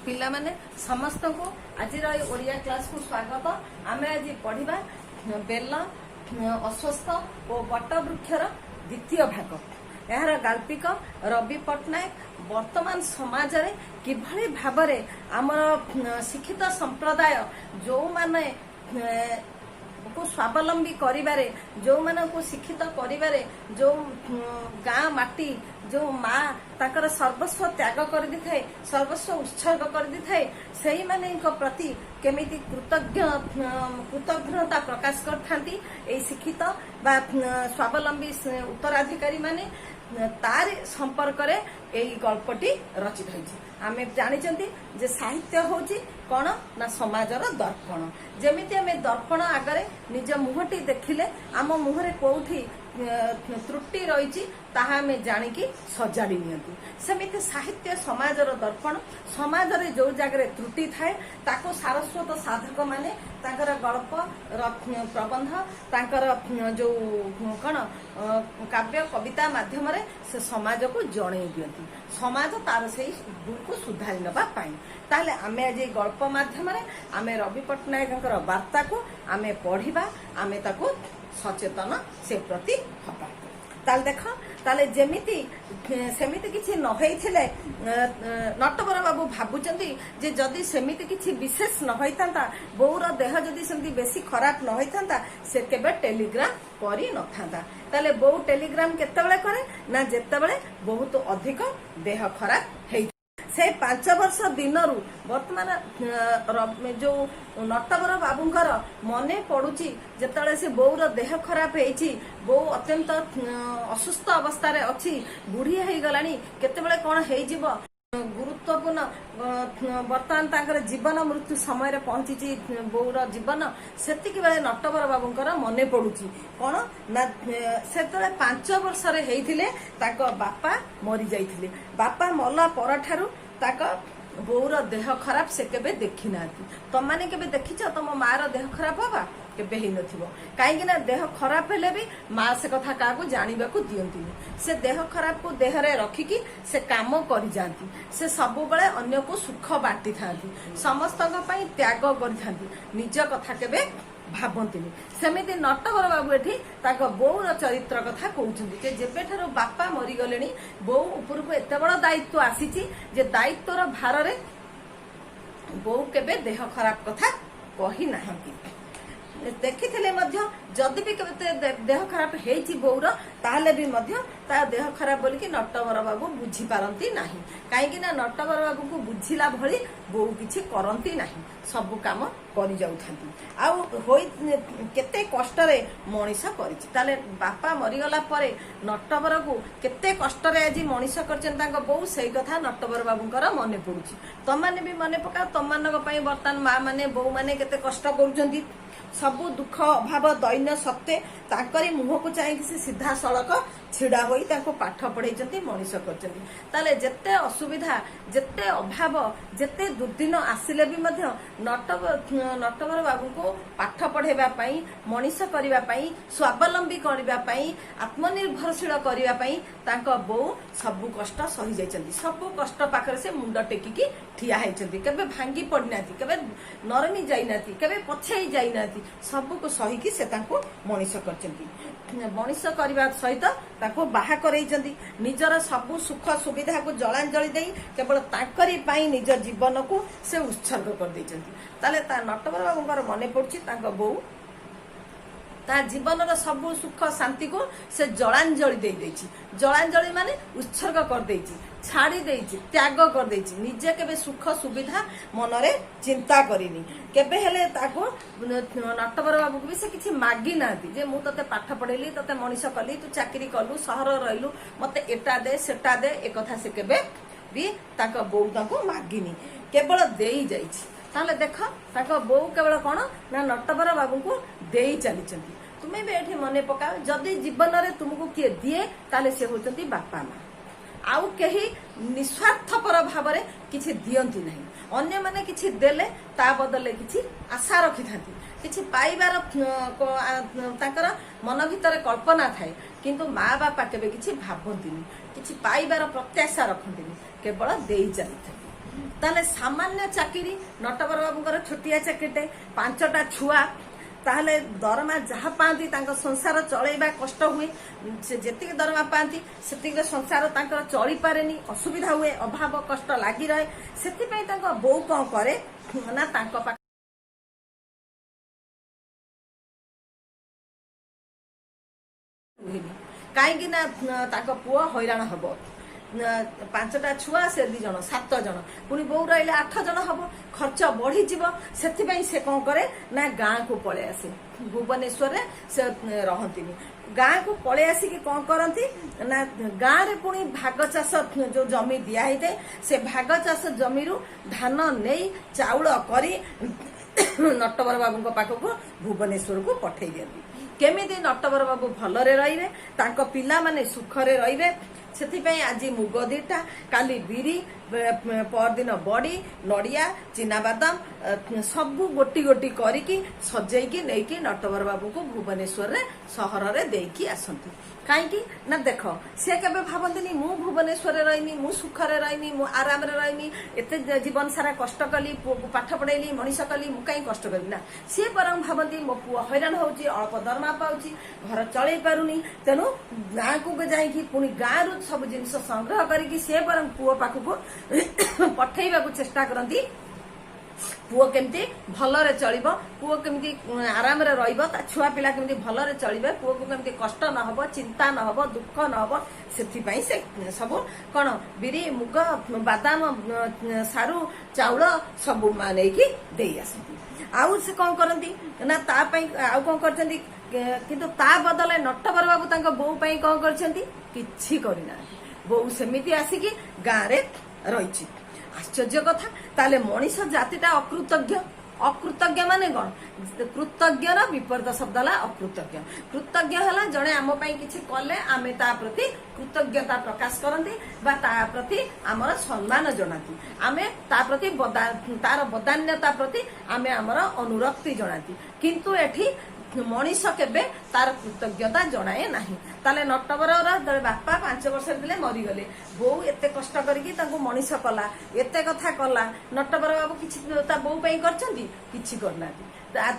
पिला माने समस्त को आज ओडिया क्लास को स्वागत। आमे आज पढ़िबा बेल अस्वस्थ और बट वृक्षर द्वितीय भाग। यार गाल्पिक रवि पट्टनायक वर्तमान समाज रे किभली भाबरे आमर शिक्षित संप्रदाय जो माने को स्वावलंबी करिबारे जो माने को शिक्षित करिबारे जो गाँ माटी जो माँ ताकर सर्वस्व त्याग कर दी थाए सर्वस्व उत्सर्ग कर दी थाए सही माने प्रति केमिति कृतज्ञता प्रकाश करथांती ए शिक्षित बा स्वावलंबी उत्तराधिकारी माने तार संपर्क रे एई गल्पटी रचित होइछि। आमे जानिचंती जे साहित्य होची कोन ना समाजर दर्पण। जेमिति आमे दर्पण आगरे निज मुहटी देखिले आम मुहरे कोठी त्रुटि रही ताहा हमें जानिकी सजाड़ी नियंती। सेमिति साहित्य समाजर दर्पण। समाज रे जो जगह त्रुटि थाए ताको सारस्वत साधक माने ताकर गल्प प्रबंध ताकर जो कण काव्य कविता माध्यम रे से समाज को जणे दियंती। समाज तार से भूल को सुधारी नबा पाई। ताले आमे आज गल्प माध्यम रे आमे रवि पट्टनायक वार्ता को आमे पढ़िबा आमे ताको सचेतन से प्रति हबा। ताल देख ताले जेमिति सेमिति किछि न होइथिले नटवर बाबू भाबुचंती जे जदी सेमिति किछि विशेष न होइतांता बोउर देह जदी सेमिति बेसी खराब न होइतांता से केबे टेलीग्राम करी न थांता। ताले बोउ टेलीग्राम केतेबेले करे ना जेतेबेले बहुत अधिक देह खराब हेइ से 5 वर्ष दिनरू वर्तमान जो नटवर बाबूंकर मने पड़ुची जेतले से बोउर देह खराब हेइची बो अत्यंत असुस्थ अवस्था रे अछि बुढ़ी हेइ गलानी केतेबेले कोन हेइ जीव गुरुत्वपूर्ण वर्तमान तांकर जीवन मृत्यु समय रे पहुंची बोउर जीवन सेतिक बेले नटवर बाबूंकर मने पड़ुची कोन ना सेतले 5 वर्ष रे हेइथिले ताको बापा मरि जाइथिले। बापा मला परठारु ताको बोउर देह खराब से केबे देखि नाथि। तम माने केबे देखिछ तम मार देह खराब होबा केबे हेइ नथिबो काहेकि ना देह खराब हेले भी माँ से कथा काकू जानिबा को दियंती। से देह खराब को देह रे रखिकी से काम करि जानती। से सब बेले अन्य को सुख बांटी थांती समस्तक पई त्याग करि थांती निज कथा केबे भाबंतिनी। सेमिति नटवर बाबू एठी ताको बोउर चरित्र कथा कहउछन्ती जे जेबे ठारो बापा मरि गलेनी बोउ ऊपर को एते बड़ दायित्व आसीची जे दायित्वर भार रे बोउ केबे देह खराब कथा कहि नाहंती। देखिथिले मध्य जदि भी केबे देह खराब हेइची बोउर ताहले भी मध्य ता देह खराब बोली कि नटवर बाबू बुझी पारंती नाही काहेकि ना नटवर बाबू को बुझिला भली बोउ किछि करंती नाही सब काम करि जाउथांती। आउ होई केते कष्ट रे मनीष करिछि। ताले बापा मरि गला परे नटवर को केते कष्ट रे आजि मनीष करछन तांको बोउ सेई कथा नटवर बाबूंकर मने पडुछि। तमाने भी मने पका तमानक पई वर्तमान माँ माने बोउ माने केते कष्ट करूछन्ती सबु दुख अभाव दैन्य सत्ते ताकरी मुह को चाहिए से सीधा सड़क छिड़ा होई ताको पाठ पढ़ाई मनीष करछन्ती। ताले जेते असुविधा जेते अभाव जेते दुर्दिन आसिले भी मध्य नटवर बाबू को पाठ पढ़ेबा पई मनीष करिबा पई स्वावलंबी करिबा पई आत्मनिर्भरशील करिबा पई ताको बो सब कष्ट सही जाइछन्ती। सब कष्ट पाखरे से मुंड टेकिकी ठिया हैछन्ती केबे भांगी पड़नाती केबे नरमी जाइनाती केबे पछाई जाइनाती सब को सही की से ताको मनीष करछन्ती। मनीष करबा सहित ताको बाहा करैछन्ती निजर सब सुख सुविधा को जलांजलि देई केवल ताकरी पाई निज जीवन को से उत्सर्ग कर दैछन्ती। ताले ता नटवर बाबूंकर मने पड़छि ताको बोउ ता जीवन सब सुख शांति को से जलांजलि दे देछि। जलांजलि माने उत्सर्ग कर देछि छाड़ी देछि त्याग कर देछि निजे केबे सुख सुविधा मनरे चिंता करिनी केबे हेले ताको नटवर बाबू भी से किछि मागी नाती जे मु तते पाठ पढेली तते मनीष कली तू चाकरी कलु सहर रहिलु मते एटा दे सेटा दे ए कथा से केबे भी ताको बोउ ताको मागिनी केवल देई जाइछि। ताले देख ताको बोउ केवल कोन ना नटवर बाबू को देई चलीचंती। तुमे भी एठी मने पका जदी जीवन रे तुमको किए दिए ताले से होचंती बापा माँ आउ कहीं निस्वार्थपर भाव में किसी दियंती नहीं अन्य माने किसी देले ता बदले किसी आशा रखि थांती किसी पाइबार ताकर मन भितर कल्पना थाए किंतु माँ बापा केबे किसी भाबंतीनी किसी पाइबार प्रत्याशा रखंतीनी केवल देई चली। ताले सामान्य चाकरी नटवर बाबूंकर छोटिया चाकरीटे 5टा छुआ ताहले दरमा जहा पाती संसार चलैबा कष्ट हुए से जेतिक दरमा पाती सेतिक संसार तांकर चली पारेनी असुविधा हुए अभाव कष्ट लागी रहे सेतिपई तांको बो कौन करे ना तांको कहीं ना तांको पुआ हैरान हबो 5टा छुआ से 2 जन 7 जन पुणी बो रही 8 जन हम खर्च बढ़ी से कौन करे ना गाँ को पलि आसे भुवनेश्वर से रहती गाँ को पलि आसिक कौन करती ना गाँव रे पुणी भाग चाष जो जमी दिखाई दे से भाग चाष जमी धान नहीं चाउल करी नटवर बाबू पाखक भुवनेश्वर को पठे दिखती केमिति नटवर बाबू भलरे रहिबे तांको पिला माने सुखरे रहिबे सेथिपई आज मुग 2टा काली बिरी परदिन बड़ी नड़िया चिनाबादाम सबू गोटी गोटी करिकी सजेकी नेकी नटवर बाबू को भुवनेश्वर रे सहर रे देकी आसंती कहीं ना देख से केबे भावंतिनी मु भुवनेश्वर रे रहिनी मु सुखरे रहिनी मु आराम रे रहिनी एते जीवन सारा कष्ट कली पाठ पढ़ेली मनीष कली मु कहीं कष्ट करी ना सी बरं भावंती मो पुआ हैरान होची अल्प दरमा पाउची घर चलै पारुनी तेनु गाँ को जाइकी पुणी गाँ रु सब जिनस संग्रह करिकी से बरं पुआ पाखको पठेइबा को चेष्टा करती पुओ केमती भलरे चलिबो पुओ केमती आराम रे रहिबो ता छुआ पिला केमती भलरे चलिबे पुओ को केमती कष्ट न हबो चिंता न हबो दुख न हबो सेथि पई से सब कोन बिरी मुग बादाम सारू चाउल सब माने की देई आसती आउ से कोन करंती ना ता पई आउ कोन करचंती किंतु ता बदले नटवर बाबू तांको बो पई कोन करचंती किछि करिना बो सेमिति आसिकी गाँ रे रहिछि आश्चर्य कथा ताले मनीष जातिटा अकृतज्ञ अकृतज्ञ माने कौन कृतज्ञ विपरीत शब्द है अकृतज्ञ कृतज्ञ है जड़े आम किसी कले आम ता प्रति कृतज्ञता प्रकाश करती प्रति आमर सम्मान जनाती आम ता प्रति तार बदान्यता प्रति आम आमर अनुरक्ति जनाती किंतु एठी मनीष केबे तार कृतज्ञता जनाए नहीं ताले नटवर बापा 5 वर्ष दिले मरीगले बो एते कष्ट करके मनीष कला एते कथा कला नटवर बाबू किछि बो पई करछंती किछि करनाती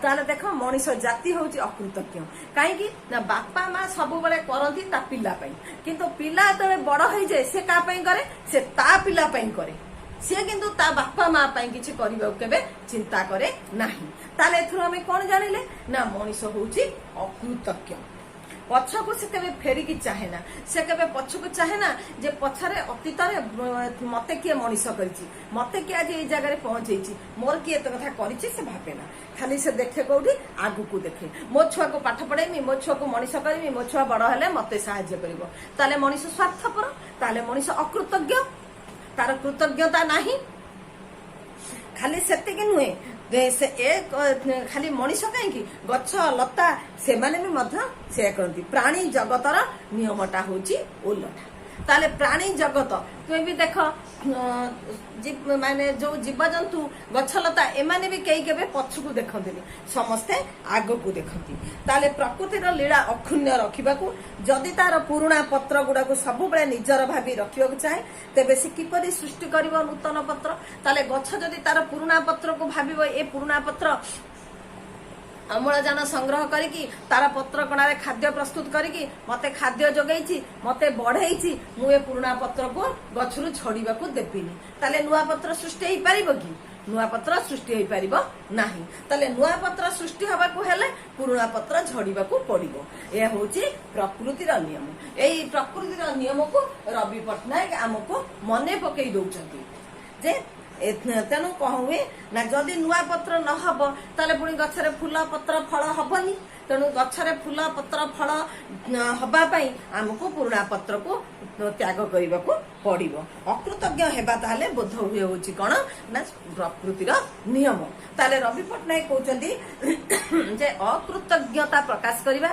ताले देख मनीष जाति होची अकृतज्ञ काहेकि ना बापा माँ सब बेले करती ता पिला पई किंतु पिला तले बड़ होई जाय से का पई करे से ता पिला पई करे सी किंतु ता बापा माँ किसी करने चिंता करे नहीं ताले एथुर आम कौन जानिले ना मनीष होची अकृतज्ञ पछकू से केबे फेरिकी चाहे ना से केबे पछकू चाहे ना जे पछरे अतीत मते किए मनीष करिछि मते किए आज ए जगह पहुंचेछि मोर किए एत कथा करिछि से भाबे ना खाली से देखे कोठी आगु को देखे मो छुआ को पाठ पढ़ेमी मो छुआ को मनीष करमी मो छुआ बड़ हेले मते सहाय्य करिवो ताले मनीष स्वार्थपर ताले मनीष अकृतज्ञ तार कृतज्ञता नहीं खाली सेतिक नुहे से एक खाली मनीष कहीं गछ लता से माने भी मध्य से करती प्राणी जगतर नियमटा होची उल्टा ताले प्राणी जगत तुम भी देख माने जो जीव जंतु गछलता एमाने भी कई केबे पछकू देखंती समस्ते आगो को देखंती ताले प्रकृतिर लीला अक्षुण्य रखिबाकू जदि तार पुराणा पत्र गुडा को सब बेले निजर भाबी रखिबाकू चाहे तेबे से किपरि सृष्टि करिवो नूतन पत्र ताले गछ जदि तार पुराणा पत्र को भाबिबो ए पुराणा पत्र अम्लजान संग्रह करिकी तार पत्र कणारे खाद्य प्रस्तुत करिकी मते खाद्य जोगैछि मते बढ़ैछि मु ए पुराणा पत्र को गछरु छड़ीबा को देबिनी ताले नुआ पत्र सृष्टि होई परिबो कि नुआ पत्र सृष्टि होई परिबो नाही ताले नुआ पत्र सृष्टि हबा को हेले पुराणा पत्र झड़ीबा को पड़िबो ए होछि प्रकृतिर नियम एई प्रकृतिर नियम को रवि पटनायक हमको मने पकई दउछंती जे तेणु कह हुए ना जदि नुआ पत्र न हब ताले पुणी गछरे फूल पत्र फल हबनी तेणु गछरे फूल पत्र फल हबा पई हमको पुराणा पत्र को त्याग करने को पड़ो अकृतज्ञ हेबा ताले बोध हुए होची कौन ना प्रकृतिर नियम ताले रवि पटनायक कहउचंती जे अकृतज्ञता प्रकाश करिबा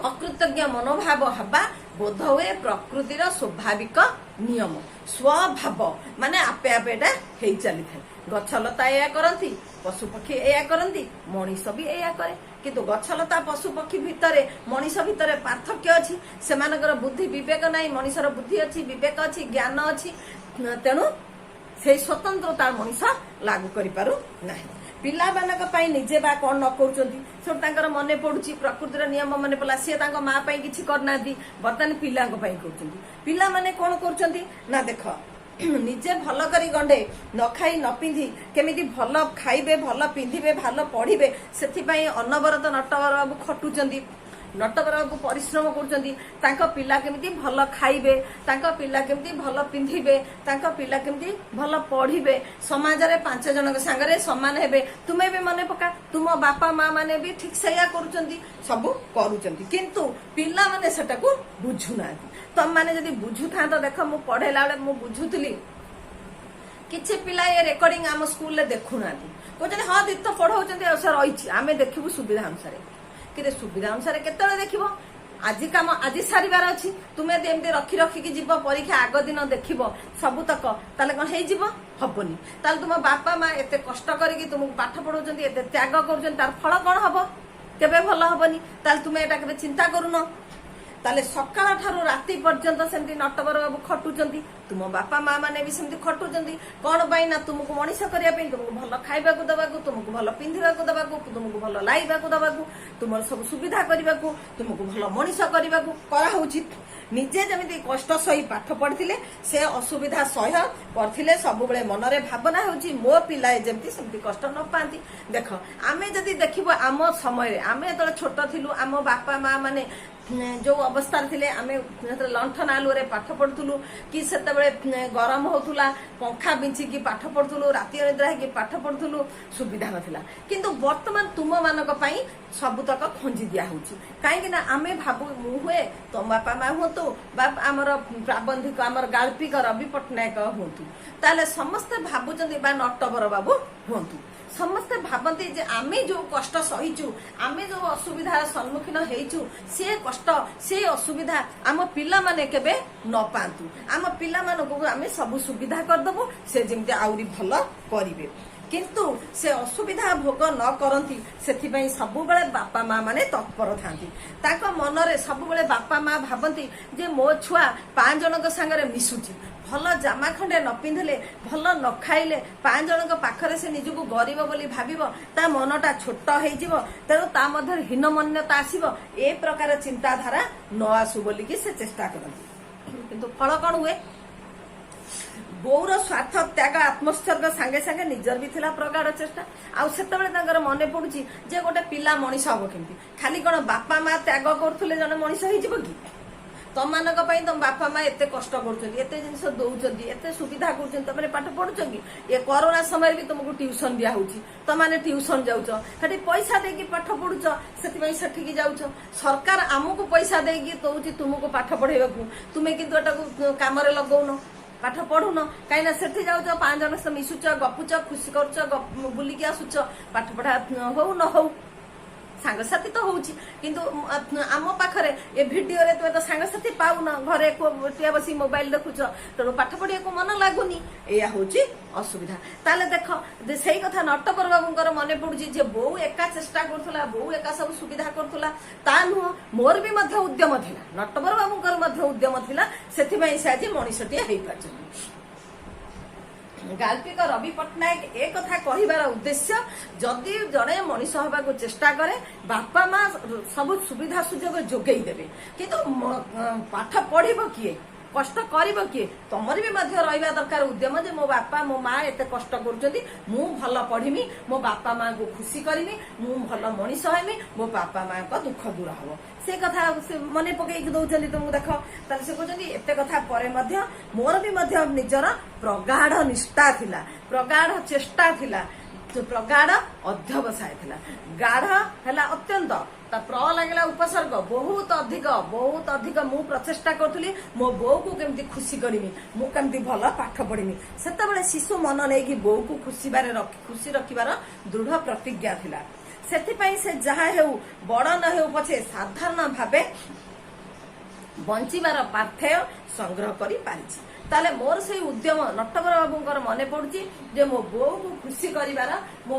अकृतज्ञ मनोभाव हवा बोध हुए प्रकृतिर स्वाभाविक नियम स्वभाव माने आपे आपे हे चली थाए गछलता या करती पशु पक्षी या करती मनीष भी या करे किंतु गछलता पशु पक्षी भितरे मनीष भितरे पार्थक्य अच्छी से बुद्धि विवेक नहीं मनीषर बुद्धि अच्छी विवेक अच्छी ज्ञान अच्छी तेणु ସେଇ ସ୍ୱତନ୍ତ୍ରତା ମଣିଷ ଲାଗୁ କରିପାରୁ ନାହିଁ। ପିଲାମାନଙ୍କ ପାଇଁ ନିଜେ ବା କଣ ନ କରୁଛନ୍ତି ସେଠୁ ତାଙ୍କର ମନେ ପଡୁଛି ପ୍ରକୃତିର ନିୟମ ମନେ ପଡିଲା, ସିଏ ତାଙ୍କ ମା ପାଇଁ କିଛି କରିନାହାନ୍ତି, ବର୍ତ୍ତମାନ ପିଲାଙ୍କ ପାଇଁ କରୁଛନ୍ତି। ପିଲାମାନେ କଣ କରୁଛନ୍ତି ନା ଦେଖ, ନିଜେ ଭଲ କରି ଗଣ୍ଡେ ନ ଖାଇ ନ ପିନ୍ଧି କେମିତି ଭଲ ଖାଇବେ, ଭଲ ପିନ୍ଧିବେ, ଭଲ ପଢିବେ, ସେଥିପାଇଁ ଅନବରତ ନଟବର ବାବୁ ଖଟୁଛନ୍ତି, ନଟବର ବାବୁ ପରିଶ୍ରମ କରୁଛନ୍ତି। ତାଙ୍କ ପିଲା କେମିତି ଭଲ ଖାଇବେ, ତାଙ୍କ ପିଲା କେମିତି ଭଲ ପିନ୍ଧିବେ, ତାଙ୍କ ପିଲା କେମିତି ଭଲ ପଢିବେ, ସମାଜରେ 5 ଜଣଙ୍କ ସାଙ୍ଗରେ ସମାନ ହେବେ। ତୁମେ ବି ମନେ ପକା, ତୁମ ବାପା ମା ମାନେ ବି ଠିକ ସେଇଆ କରୁଛନ୍ତି, ସବୁ କରୁଛନ୍ତି, କିନ୍ତୁ ପିଲାମାନେ ସେଟାକୁ ବୁଝୁନାହାନ୍ତି। ତମମାନେ ଯଦି ବୁଝୁଥାନ୍ତ, ଦେଖ ମୁଁ ପଢେଇଲା ବେଳେ ମୁଁ ବୁଝୁଥିଲି, କିଛି ପିଲା ଏ ରେକର୍ଡିଂ ଆମ ସ୍କୁଲରେ ଦେଖୁନାହାନ୍ତି, କହୁଛନ୍ତି ହଁ ଦିତ ପଢଉଛନ୍ତି ଆଉ ସେ ରହିଛି, ଆମେ ଦେଖିବୁ ସୁବିଧା ଅନୁସାରେ। କିନ୍ତୁ ସୁବିଧା ଅନୁସାରେ କେତେବେଳେ ଦେଖିବ? ଆଜି କାମ ଆଜି ସାରିବାର ଅଛି, ତୁମେ ଏମିତି ରଖି ରଖିକି ଯିବ, ପରୀକ୍ଷା ଆଗ ଦିନ ଦେଖିବ ସବୁତକ, ତାହେଲେ କଣ ହେଇଯିବ? ହବନି। ତାହେଲେ ତୁମ ବାପା ମା ଏତେ କଷ୍ଟ କରିକି ତୁମକୁ ପାଠ ପଢଉଛନ୍ତି, ଏତେ ତ୍ୟାଗ କରୁଛନ୍ତି, ତାର ଫଳ କଣ ହବ? କେବେ ଭଲ ହବନି। ତାହେଲେ ତୁମେ ଏଟା କେବେ ଚିନ୍ତା କରୁନ? ତାହେଲେ ସକାଳ ଠାରୁ ରାତି ପର୍ଯ୍ୟନ୍ତ ସେମିତି ନଟବର ବାବୁ ଖଟୁଛନ୍ତି, ତୁମ ବାପା ମା ମାନେ ବି ସେମିତି ଖଟୁଛନ୍ତି। କଣ ପାଇଁ ନା ତୁମକୁ ମଣିଷ କରିବା ପାଇଁ, ତୁମକୁ ଭଲ ଖାଇବାକୁ ଦେବାକୁ, ତୁମକୁ ଭଲ ପିନ୍ଧିବାକୁ ଦେବାକୁ, ତୁମକୁ ଭଲ ଲାଇବାକୁ ଦେବାକୁ, ତୁମର ସବୁ ସୁବିଧା କରିବାକୁ, ତୁମକୁ ଭଲ ମଣିଷ କରିବାକୁ କରାହଉଛି। ନିଜେ ଯେମିତି କଷ୍ଟ ସହି ପାଠ ପଢିଥିଲେ, ସେ ଅସୁବିଧା ସହ୍ୟ କରିଥିଲେ, ସବୁବେଳେ ମନରେ ଭାବନା ହେଉଛି ମୋ ପିଲା ଯେମିତି ସେମିତି କଷ୍ଟ ନ ପାଆନ୍ତି। ଦେଖ, ଆମେ ଯଦି ଦେଖିବୁ ଆମ ସମୟରେ, ଆମେ ଯେତେବେଳେ ଛୋଟ ଥିଲୁ, ଆମ ବାପା ମା ମାନେ ଯୋଉ ଅବସ୍ଥାରେ ଥିଲେ, ଆମେ ଲଣ୍ଠନ ଆଲୁଅରେ ପାଠ ପଢୁଥିଲୁ, କି ସେତେବେଳେ ଗରମ ହଉଥିଲା, ପଙ୍ଖା ବିଞ୍ଚିକି ପାଠ ପଢୁଥିଲୁ, ରାତି ଅନିଦ୍ରା ହେଇକି ପାଠ ପଢୁଥିଲୁ, ସୁବିଧା ନଥିଲା। କିନ୍ତୁ ବର୍ତ୍ତମାନ ତୁମ ମାନଙ୍କ ପାଇଁ ସବୁତକ ଖଞ୍ଜି ଦିଆ ହଉଛି। କାହିଁକି ନା ଆମେ ଭାବୁ, ମୁଁ ହୁଏ, ତମ ବାପା ମା ହୁଅନ୍ତୁ, ବା ଆମର ପ୍ରାବନ୍ଧିକ, ଆମର ଗାଳ୍ପିକ ରବି ପଟ୍ଟନାୟକ ହୁଅନ୍ତୁ, ତାହେଲେ ସମସ୍ତେ ଭାବୁଛନ୍ତି, ବା ନଟବର ବାବୁ ହୁଅନ୍ତୁ, ସମସ୍ତେ ଭାବନ୍ତି ଯେ ଆମେ ଯୋଉ କଷ୍ଟ ସହିଛୁ, ଆମେ ଯୋଉ ଅସୁବିଧାର ସମ୍ମୁଖୀନ ହେଇଛୁ, ସେ କଷ୍ଟ, ସେ ଅସୁବିଧା ଆମ ପିଲାମାନେ କେବେ ନ ପାଆନ୍ତୁ, ଆମ ପିଲାମାନଙ୍କୁ ଆମେ ସବୁ ସୁବିଧା କରିଦବୁ, ସେ ଯେମିତି ଆହୁରି ଭଲ କରିବେ। କିନ୍ତୁ ସେ ଅସୁବିଧା ଭୋଗ ନ କରନ୍ତି, ସେଥିପାଇଁ ସବୁବେଳେ ବାପା ମା ମାନେ ତତ୍ପର ଥାନ୍ତି। ତାଙ୍କ ମନରେ ସବୁବେଳେ ବାପା ମା ଭାବନ୍ତି ଯେ ମୋ ଛୁଆ 5 ଜଣଙ୍କ ସାଙ୍ଗରେ ମିଶୁଛି, ଭଲ ଜାମା ଖଣ୍ଡେ ନ ପିନ୍ଧିଲେ, ଭଲ ନ ଖାଇଲେ, 5 ଜଣଙ୍କ ପାଖରେ ସେ ନିଜକୁ ଗରିବ ବୋଲି ଭାବିବ, ତା ମନଟା ଛୋଟ ହେଇଯିବ, ତେଣୁ ତା ମଧ୍ୟରେ ହୀନମନ୍ୟତା ଆସିବ, ଏ ପ୍ରକାର ଚିନ୍ତାଧାରା ନ ଆସୁ ବୋଲିକି ସେ ଚେଷ୍ଟା କରନ୍ତି। କିନ୍ତୁ ଫଳ କଣ ହୁଏ? ବୋଉର ସ୍ୱାର୍ଥ ତ୍ୟାଗ ଆତ୍ମୋତ୍ସର୍ଗ ସାଙ୍ଗେ ସାଙ୍ଗେ ନିଜର ବି ଥିଲା ପ୍ରଗାଢ ଚେଷ୍ଟା। ଆଉ ସେତେବେଳେ ତାଙ୍କର ମନେ ପଡୁଛି ଯେ ଗୋଟେ ପିଲା ମଣିଷ ହବ କେମିତି? ଖାଲି କଣ ବାପା ମା ତ୍ୟାଗ କରୁଥିଲେ ଜଣେ ମଣିଷ ହେଇଯିବ କି? ତମମାନଙ୍କ ପାଇଁ ତମ ବାପା ମା ଏତେ କଷ୍ଟ କରୁଛନ୍ତି, ଏତେ ଜିନିଷ ଦଉଛନ୍ତି, ଏତେ ସୁବିଧା କରୁଛନ୍ତି, ତମେ ପାଠ ପଢୁଛ କି? ଏ କରୋନା ସମୟରେ ବି ତମକୁ ଟ୍ୟୁସନ ଦିଆ ହଉଛି, ତମମାନେ ଟ୍ୟୁସନ ଯାଉଛ, ସେଠି ପଇସା ଦେଇକି ପାଠ ପଢୁଛ, ସେଥିପାଇଁ ସେଠିକି ଯାଉଛ। ସରକାର ଆମକୁ ପଇସା ଦେଇକି ଦଉଛି ତୁମକୁ ପାଠ ପଢେଇବାକୁ, ତୁମେ କିନ୍ତୁ ଏଟାକୁ କାମରେ ଲଗଉନ, ପାଠ ପଢୁନ। କାହିଁକିନା ସେଠି ଯାଉଛ, 5 ଜଣ ସହ ମିଶୁଛ, ଗପୁଛ, ଖୁସି କରୁଛ, ବୁଲିକି ଆସୁଛ, ପାଠ ପଢା ହଉ ନ ହଉ, ସାଙ୍ଗସାଥି ତ ହଉଛି, କିନ୍ତୁ ଆମ ପାଖରେ ଏ ଭିଡିଓରେ ତୁମେ ତ ସାଙ୍ଗସାଥି ପାଉନ, ଘରେ ଗୋଟିଏ ବସି ମୋବାଇଲ ଦେଖୁଛ, ତେଣୁ ପାଠ ପଢିବାକୁ ମନ ଲାଗୁନି, ଏଇଆ ହଉଛି ଅସୁବିଧା। ତାହେଲେ ଦେଖ, ସେଇ କଥା ନଟବର ବାବୁଙ୍କର ମନେ ପଡୁଛି ଯେ ବୋଉ ଏକା ଚେଷ୍ଟା କରୁଥିଲା, ବୋଉ ଏକା ସବୁ ସୁବିଧା କରୁଥିଲା, ତା ନୁହଁ, ମୋର ବି ମଧ୍ୟ ଉଦ୍ୟମ ଥିଲା, ନଟବର ବାବୁଙ୍କର ମଧ୍ୟ ଉଦ୍ୟମ ଥିଲା, ସେଥିପାଇଁ ସେ ଆଜି ମଣିଷଟିଏ ହେଇପାରିଛନ୍ତି। ଗାଳ୍ପିକ ରବି ପଟ୍ଟନାୟକ ଏ କଥା କହିବାର ଉଦ୍ଦେଶ୍ୟ, ଯଦି ଜଣେ ମଣିଷ ହେବାକୁ ଚେଷ୍ଟା କରେ, ବାପା ମା ସବୁ ସୁବିଧା ସୁଯୋଗ ଯୋଗେଇ ଦେବେ, କିନ୍ତୁ ପାଠ ପଢିବ କିଏ, କଷ୍ଟ କରିବ କିଏ? ତମର ବି ମଧ୍ୟ ରହିବା ଦରକାର ଉଦ୍ୟମ ଯେ ମୋ ବାପା ମୋ ମା ଏତେ କଷ୍ଟ କରୁଛନ୍ତି, ମୁଁ ଭଲ ପଢିମି, ମୋ ବାପା ମାଙ୍କୁ ଖୁସି କରିମି, ମୁଁ ଭଲ ମଣିଷ ହେମି, ମୋ ବାପା ମାଙ୍କ ଦୁଃଖ ଦୂର ହବ। ସେ କଥା ମନେ ପକେଇକି ଦଉଛନ୍ତି ତୁମକୁ। ଦେଖ, ତାହେଲେ ସେ କହୁଛନ୍ତି ଏତେ କଥା ପରେ ମଧ୍ୟ ମୋର ବି ମଧ୍ୟ ନିଜର ପ୍ରଗାଢ ନିଷ୍ଠା ଥିଲା, ପ୍ରଗାଢ ଚେଷ୍ଟା ଥିଲା, ପ୍ରଗାଢ ଅଧ୍ୟବସାୟ ଥିଲା। ଗାଢ ହେଲା ଅତ୍ୟନ୍ତ, ତା ପ୍ର ଲାଗିଲା ଉପସର୍ଗ, ବହୁତ ଅଧିକ ମୁଁ ପ୍ରଚେଷ୍ଟା କରୁଥିଲି ମୋ ବୋଉକୁ କେମିତି ଖୁସି କରିମି, ମୁଁ କେମିତି ଭଲ ପାଠ ପଢିମି। ସେତେବେଳେ ଶିଶୁ ମନ ନେଇକି ବୋଉକୁ ଖୁସି ରଖିବାର ଦୃଢ ପ୍ରତିଜ୍ଞା ଥିଲା। ସେଥିପାଇଁ ସେ ଯାହା ହେଉ, ବଡ ନ ହେଉ ପଛେ, ସାଧାରଣ ଭାବେ ବଞ୍ଚିବାର ପାଥେୟ ସଂଗ୍ରହ କରି ପାରିଛି। ତାହେଲେ ମୋର ସେଇ ଉଦ୍ୟମ ନଟବର ବାବୁଙ୍କର ମନେ ପଡୁଛି ଯେ ମୋ ବୋଉକୁ ଖୁସି କରିବାର, ମୋ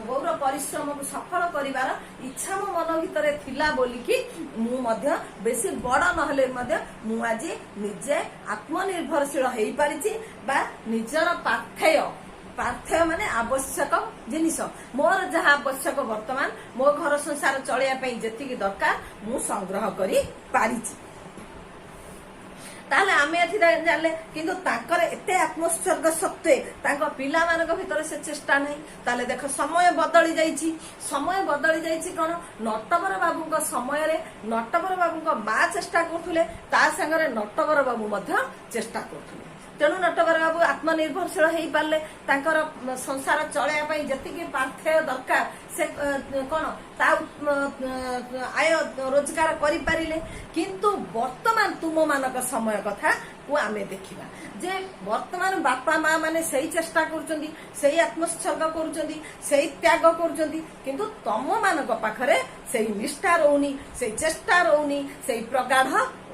ବୋଉର ପରିଶ୍ରମକୁ ସଫଳ କରିବାର ଇଚ୍ଛା ମୋ ମନ ଭିତରେ ଥିଲା ବୋଲିକି ମୁଁ ମଧ୍ୟ ବେଶୀ ବଡ ନହେଲେ ମଧ୍ୟ ମୁଁ ଆଜି ନିଜେ ଆତ୍ମନିର୍ଭରଶୀଳ ହେଇପାରିଛି ବା ନିଜର ପାଥେୟ ମାନେ ଆବଶ୍ୟକ ଜିନିଷ, ମୋର ଯାହା ଆବଶ୍ୟକ ବର୍ତ୍ତମାନ ମୋ ଘର ସଂସାର ଚଳିବା ପାଇଁ ଯେତିକି ଦରକାର ମୁଁ ସଂଗ୍ରହ କରି ପାରିଛି। ତାହେଲେ ଆମେ ଏଠି ଜାଣିଲେ କିନ୍ତୁ ତାଙ୍କର ଏତେ ଆତ୍ମୋତ୍ସର୍ଗ ସତ୍ତ୍ୱେ ତାଙ୍କ ପିଲାମାନଙ୍କ ଭିତରେ ସେ ଚେଷ୍ଟା ନାହିଁ। ତାହେଲେ ଦେଖ ସମୟ ବଦଳି ଯାଇଛି କଣ, ନଟବର ବାବୁଙ୍କ ସମୟରେ ନଟବର ବାବୁଙ୍କ ମା ଚେଷ୍ଟା କରୁଥିଲେ, ତା ସାଙ୍ଗରେ ନଟବର ବାବୁ ମଧ୍ୟ ଚେଷ୍ଟା କରୁଥିଲେ। ତେଣୁ ନଟବର ବାବୁ ଆତ୍ମନିର୍ଭରଶୀଳ ହେଇପାରିଲେ, ତାଙ୍କର ସଂସାର ଚଳେଇବା ପାଇଁ ଯେତିକି ପାଥେୟ ଦରକାର ସେ କଣ ତା ଆୟ ରୋଜଗାର କରିପାରିଲେ। କିନ୍ତୁ ବର୍ତ୍ତମାନ ତୁମ ମାନଙ୍କ ସମୟ କଥା କୁ ଆମେ ଦେଖିବା ଯେ ବର୍ତ୍ତମାନ ବାପା ମା ମାନେ ସେଇ ଚେଷ୍ଟା କରୁଛନ୍ତି, ସେଇ ଆତ୍ମୋତ୍ସର୍ଗ କରୁଛନ୍ତି, ସେଇ ତ୍ୟାଗ କରୁଛନ୍ତି, କିନ୍ତୁ ତମ ମାନଙ୍କ ପାଖରେ ସେଇ ନିଷ୍ଠା ରହୁନି, ସେଇ ଚେଷ୍ଟା ରହୁନି, ସେଇ ପ୍ରଗାଢ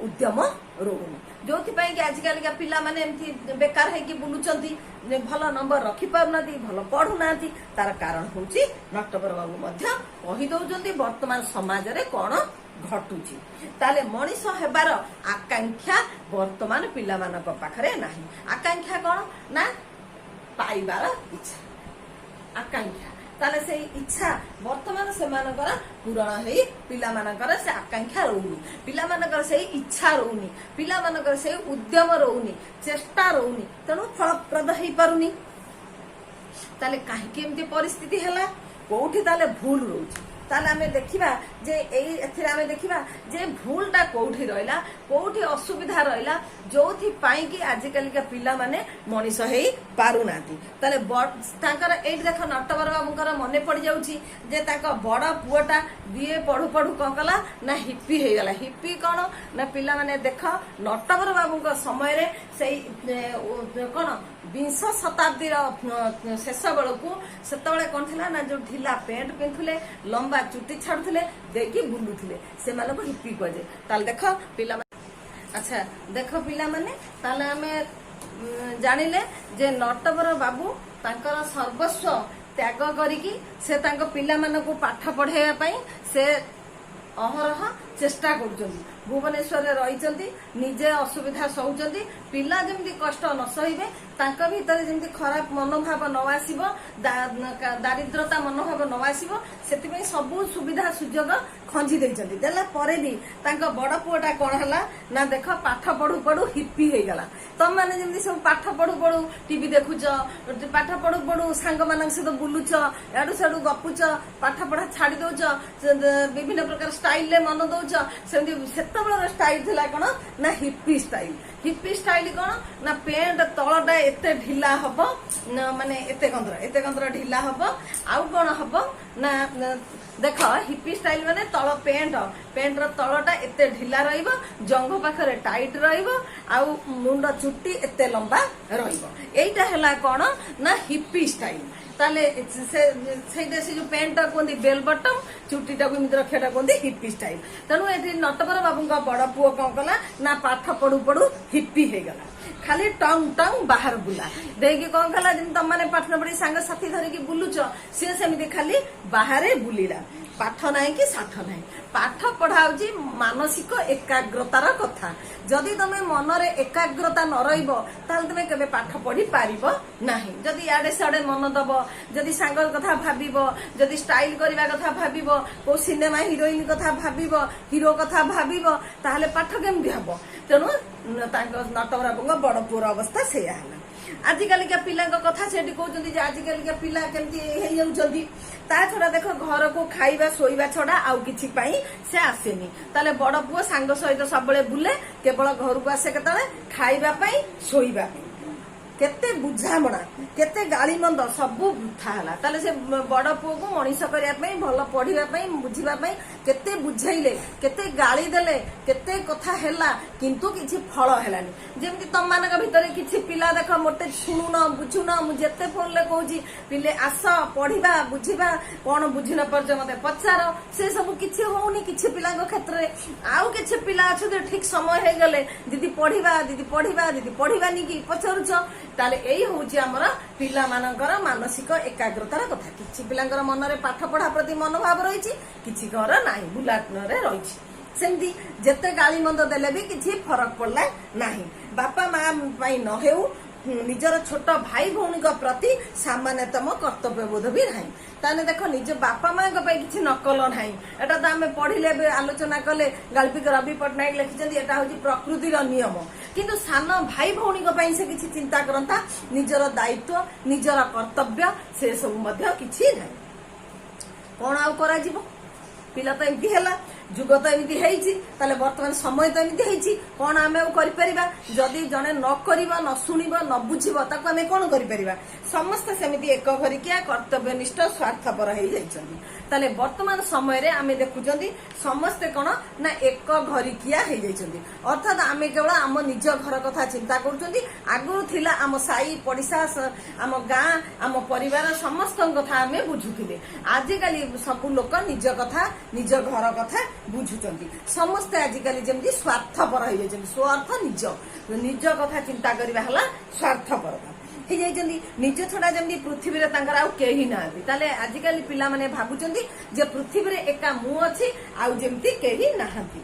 ଉଦ୍ୟମ ରହୁନି, ଯୋଉଥିପାଇଁ କି ଆଜିକାଲିକା ପିଲାମାନେ ଏମିତି ବେକାର ହେଇକି ବୁଲୁଛନ୍ତି, ଭଲ ନମ୍ବର ରଖିପାରୁନାହାନ୍ତି, ଭଲ ପଢୁନାହାନ୍ତି। ତାର କାରଣ ହଉଛି ନଟବର ବାବୁ ମଧ୍ୟ କହିଦଉଛନ୍ତି ବର୍ତ୍ତମାନ ସମାଜରେ କଣ ଘଟୁଛି। ତାହେଲେ ମଣିଷ ହେବାର ଆକାଂକ୍ଷା ବର୍ତ୍ତମାନ ପିଲାମାନଙ୍କ ପାଖରେ ନାହିଁ। ଆକାଂକ୍ଷା କଣ ନା ପାଇବାର ଇଚ୍ଛା, ଆକାଂକ୍ଷା। ତାହେଲେ ସେଇ ଇଚ୍ଛା ବର୍ତ୍ତମାନ ସେମାନଙ୍କର ପୂରଣ ହେଇ ପିଲାମାନଙ୍କର ସେ ଆକାଂକ୍ଷା ରହୁନି, ପିଲାମାନଙ୍କର ସେଇ ଇଚ୍ଛା ରହୁନି, ପିଲାମାନଙ୍କର ସେଇ ଉଦ୍ୟମ ରହୁନି, ଚେଷ୍ଟା ରହୁନି, ତେଣୁ ଫଳପ୍ରଦ ହେଇପାରୁନି। ତାହେଲେ କାହିଁକି ଏମିତି ପରିସ୍ଥିତି ହେଲା, କୋଉଠି ତାହେଲେ ଭୁଲ ରହୁଛି? ତାହେଲେ ଆମେ ଦେଖିବା ଯେ ଏଥିରେ ଆମେ ଦେଖିବା ଯେ ଭୁଲଟା କୋଉଠି ରହିଲା, କୋଉଠି ଅସୁବିଧା ରହିଲା, ଯୋଉଥିପାଇଁ କି ଆଜିକାଲିକା ପିଲାମାନେ ମଣିଷ ହେଇ ପାରୁନାହାନ୍ତି। ତାହେଲେ ତାଙ୍କର ଏଇଠି ଦେଖ ନଟବର ବାବୁଙ୍କର ମନେ ପଡିଯାଉଛି ଯେ ତାଙ୍କ ବଡ ପୁଅଟା ବିଏ ପଢୁ ପଢୁ କଣ କଲା ନା ହିପି ହେଇଗଲା। ହିପି କଣ ନା ପିଲାମାନେ ଦେଖ ନଟବର ବାବୁଙ୍କ ସମୟରେ ସେଇ କଣ 20 ଶତାବ୍ଦୀର ଶେଷ ବେଳକୁ ସେତେବେଳେ କଣ ଥିଲା ନା ଯୋଉ ଢିଲା ପ୍ୟାଣ୍ଟ ପିନ୍ଧୁଥିଲେ, ଲମ୍ବା ଚୁଟି ଛାଡୁଥିଲେ, ଦେଇକି ବୁଲୁଥିଲେ, ସେମାନଙ୍କୁ ହିପି କୁହାଯାଏ। ତାହେଲେ ଦେଖ ପିଲାମାନେ, ଆଚ୍ଛା ଦେଖ ପିଲାମାନେ, ତାହେଲେ ଆମେ ଜାଣିଲେ ଯେ ନଟବର ବାବୁ ତାଙ୍କର ସର୍ବସ୍ୱ ତ୍ୟାଗ କରିକି ସେ ତାଙ୍କ ପିଲାମାନଙ୍କୁ ପାଠ ପଢେଇବା ପାଇଁ ସେ ଅହରହ ଚେଷ୍ଟା କରୁଛନ୍ତି। ଭୁବନେଶ୍ୱରରେ ରହିଛନ୍ତି, ନିଜେ ଅସୁବିଧା ସହୁଛନ୍ତି, ପିଲା ଯେମିତି କଷ୍ଟ ନ ସହିବେ, ତାଙ୍କ ଭିତରେ ଯେମିତି ଖରାପ ମନୋଭାବ ନ ଆସିବ, ଦାରିଦ୍ରତା ମନୋଭାବ ନ ଆସିବ, ସେଥିପାଇଁ ସବୁ ସୁବିଧା ସୁଯୋଗ ଖଞ୍ଜି ଦେଇଛନ୍ତି। ଦେଲା ପରେ ବି ତାଙ୍କ ବଡ ପୁଅଟା କଣ ହେଲା ନା ଦେଖ ପାଠ ପଢୁ ପଢୁ ହିପି ହେଇଗଲା। ତମମାନେ ଯେମିତି ସବୁ ପାଠ ପଢୁ ପଢୁ ଟିଭି ଦେଖୁଛ, ପାଠ ପଢୁ ପଢୁ ସାଙ୍ଗମାନଙ୍କ ସହିତ ବୁଲୁଛ, ଏଆଡୁ ସେଆଡୁ ଗପୁଛ, ପାଠ ପଢା ଛାଡି ଦଉଛ, ବିଭିନ୍ନ ପ୍ରକାର ଷ୍ଟାଇଲରେ ମନ ଦଉଛ, ସେମିତି ସେତେବେଳର ଷ୍ଟାଇଲ ଥିଲା କଣ ନା ହିପି ଷ୍ଟାଇଲ। ହିପି ଷ୍ଟାଇଲ କଣ ନା ପ୍ୟାଣ୍ଟ ତଳଟା ଏତେ ଢିଲା ହବ, ମାନେ ଏତେ କନ୍ଦର ଢିଲା ହବ। ଆଉ କଣ ହବ ନା ଦେଖ ହିପି ଷ୍ଟାଇଲ ମାନେ ତଳ ପ୍ୟାଣ୍ଟର ତଳଟା ଏତେ ଢିଲା ରହିବ, ଜଙ୍ଘ ପାଖରେ ଟାଇଟ ରହିବ, ଆଉ ମୁଣ୍ଡ ଚୁଟି ଏତେ ଲମ୍ବା ରହିବ। ଏଇଟା ହେଲା କଣ ନା ହିପି ଷ୍ଟାଇଲ। ତାହେଲେ ସେଇଟା ସେ ଯୋଉ ପ୍ୟାଣ୍ଟଟା କୁହନ୍ତି ବେଲ ବଟମ, ଚୁଟିଟାକୁ ଏମିତି ରଖିବାଟା କୁହନ୍ତି ହିପି ଷ୍ଟାଇଲ। ତେଣୁ ଏଠି ନଟବର ବାବୁଙ୍କ ବଡ ପୁଅ କଣ କଲା ନା ପାଠ ପଢୁ ପଢୁ ହିପି ହେଇଗଲା, ଖାଲି ଟଙ୍ଗ ବାହାର ବୁଲା ଦେଇକି କଣ କଲା, ଯେମିତି ତମମାନେ ପାଠ ପଢି ସାଙ୍ଗସାଥି ଧରିକି ବୁଲୁଛ, ସିଏ ସେମିତି ଖାଲି ବାହାରେ ବୁଲିଲା। ପାଠ ନାହିଁ କି ସାଠ ନାହିଁ। ପାଠ ପଢା ହଉଛି ମାନସିକ ଏକାଗ୍ରତାର କଥା। ଯଦି ତମେ ମନରେ ଏକାଗ୍ରତା ନ ରହିବ ତାହେଲେ ତମେ କେବେ ପାଠ ପଢି ପାରିବ ନାହିଁ। ଯଦି ଇଆଡେ ସିଆଡେ ମନ ଦବ, ଯଦି ସାଙ୍ଗ କଥା ଭାବିବ, ଯଦି ଷ୍ଟାଇଲ କରିବା କଥା ଭାବିବ, କୋଉ ସିନେମା ହିରୋଇନ କଥା ଭାବିବ, ହିରୋ କଥା ଭାବିବ, ତାହେଲେ ପାଠ କେମିତି ହବ? ତେଣୁ ତାଙ୍କ ନଟବର ବାବୁଙ୍କ ବଡ ପୁଅର ଅବସ୍ଥା ସେଇଆ ହେଲା। ଆଜିକାଲିକା ପିଲାଙ୍କ କଥା ସେଠି କହୁଛନ୍ତି ଯେ ଆଜିକାଲିକା ପିଲା କେମିତି ହେଇଯାଉଛନ୍ତି। ତା ଛଡା ଦେଖ ଘରକୁ ଖାଇବା ଶୋଇବା ଛଡା ଆଉ କିଛି ପାଇଁ ସେ ଆସେନି। ତାହେଲେ ବଡ ପୁଅ ସାଙ୍ଗ ସହିତ ସବୁବେଳେ ବୁଲେ, କେବଳ ଘରକୁ ଆସେ କେତେବେଳେ ଖାଇବା ପାଇଁ, ଶୋଇବା ପାଇଁ। केते बुझामणा केते गालीमंद सबू वृथा है। ताले से बड़ पुओ को मनीष करने भल पढ़ा बुझापी केते बुझेले केते गाली देले केते कथा हैला किंतु किछि फल हैलानी। जेमति तम मानक भितर किछि पिला देख मोटे शुणुन बुझुन मु जेते फोन ले कहूची पिले आस पढ़ा बुझा कौन बुझिन पर्ज मते पचार से सब किछि होउनी। किछि पिला क्षेत्र में आउ किछि पिला अच्छे ठीक समय हो गले दीदी पढ़ा दीदी पढ़ा दीदी पढ़ानी कि पचारुच ताले एई होउची हमर पिला मानकर मानसिक एकाग्रतार कथा। किछि पिलांकर मन रे पाठ पढ़ा प्रति मनोभाव रहिछि किछि घर नाही बुलाटनरे रहिछि। सेमती जेते गाली मंद देले भी किछि फरक पड़ला नाही। बापा मां पई न हेउ निजर छोट भाई भौणी प्रति सामान्यतम कर्तव्य बोध भी ना। ताने देख निज बापा माँ किसी नकल ना। एटा तो आम पढ़िले आलोचना कले गाल्पिक रवि पट्टनायक लिखिं एटा हूँ प्रकृतिर नियम किंतु सान भाई भौणी से किसी चिंता करता निजर दायित्व निजर कर्तव्य से सब किसी ना। कौन आउ करा जीवो पिला तो एमती है जुग तो एमती है बर्तमान समय तो एमती है कौन आम जदि जड़े न कर न शुणव न बुझब ताको आम कौन कर समस्ते सेमती एक घरिकिया कर्तव्यनिष्ठ स्वार्थपर हो जाइए। वर्तमान समय रे आमे देखुचंदी समस्ते कौन ना एक घरिकिया हो जाइए अर्थात आमे केवल आम निज घर कथा चिंता करुचंदी। आगुरु थिला आम साई पड़िशा आम गाँ आम परिवार समस्त कथा आमे बुझुथिले। आजिकाली सब लोक निज कथा निज घर कथा बुझुचंदी। समस्ते आजिकाली जेमती स्वार्थपर हो जाइए स्वार्थ निज निज कथा चिंता करबा हला स्वार्थपरता हो जाइए। निज छड़ा जमी पृथ्वी आउ ना आजिकल पिला माने भाबुचंदी जे पृथ्वी एका मु अच्छी आउ जमती केही नाहांती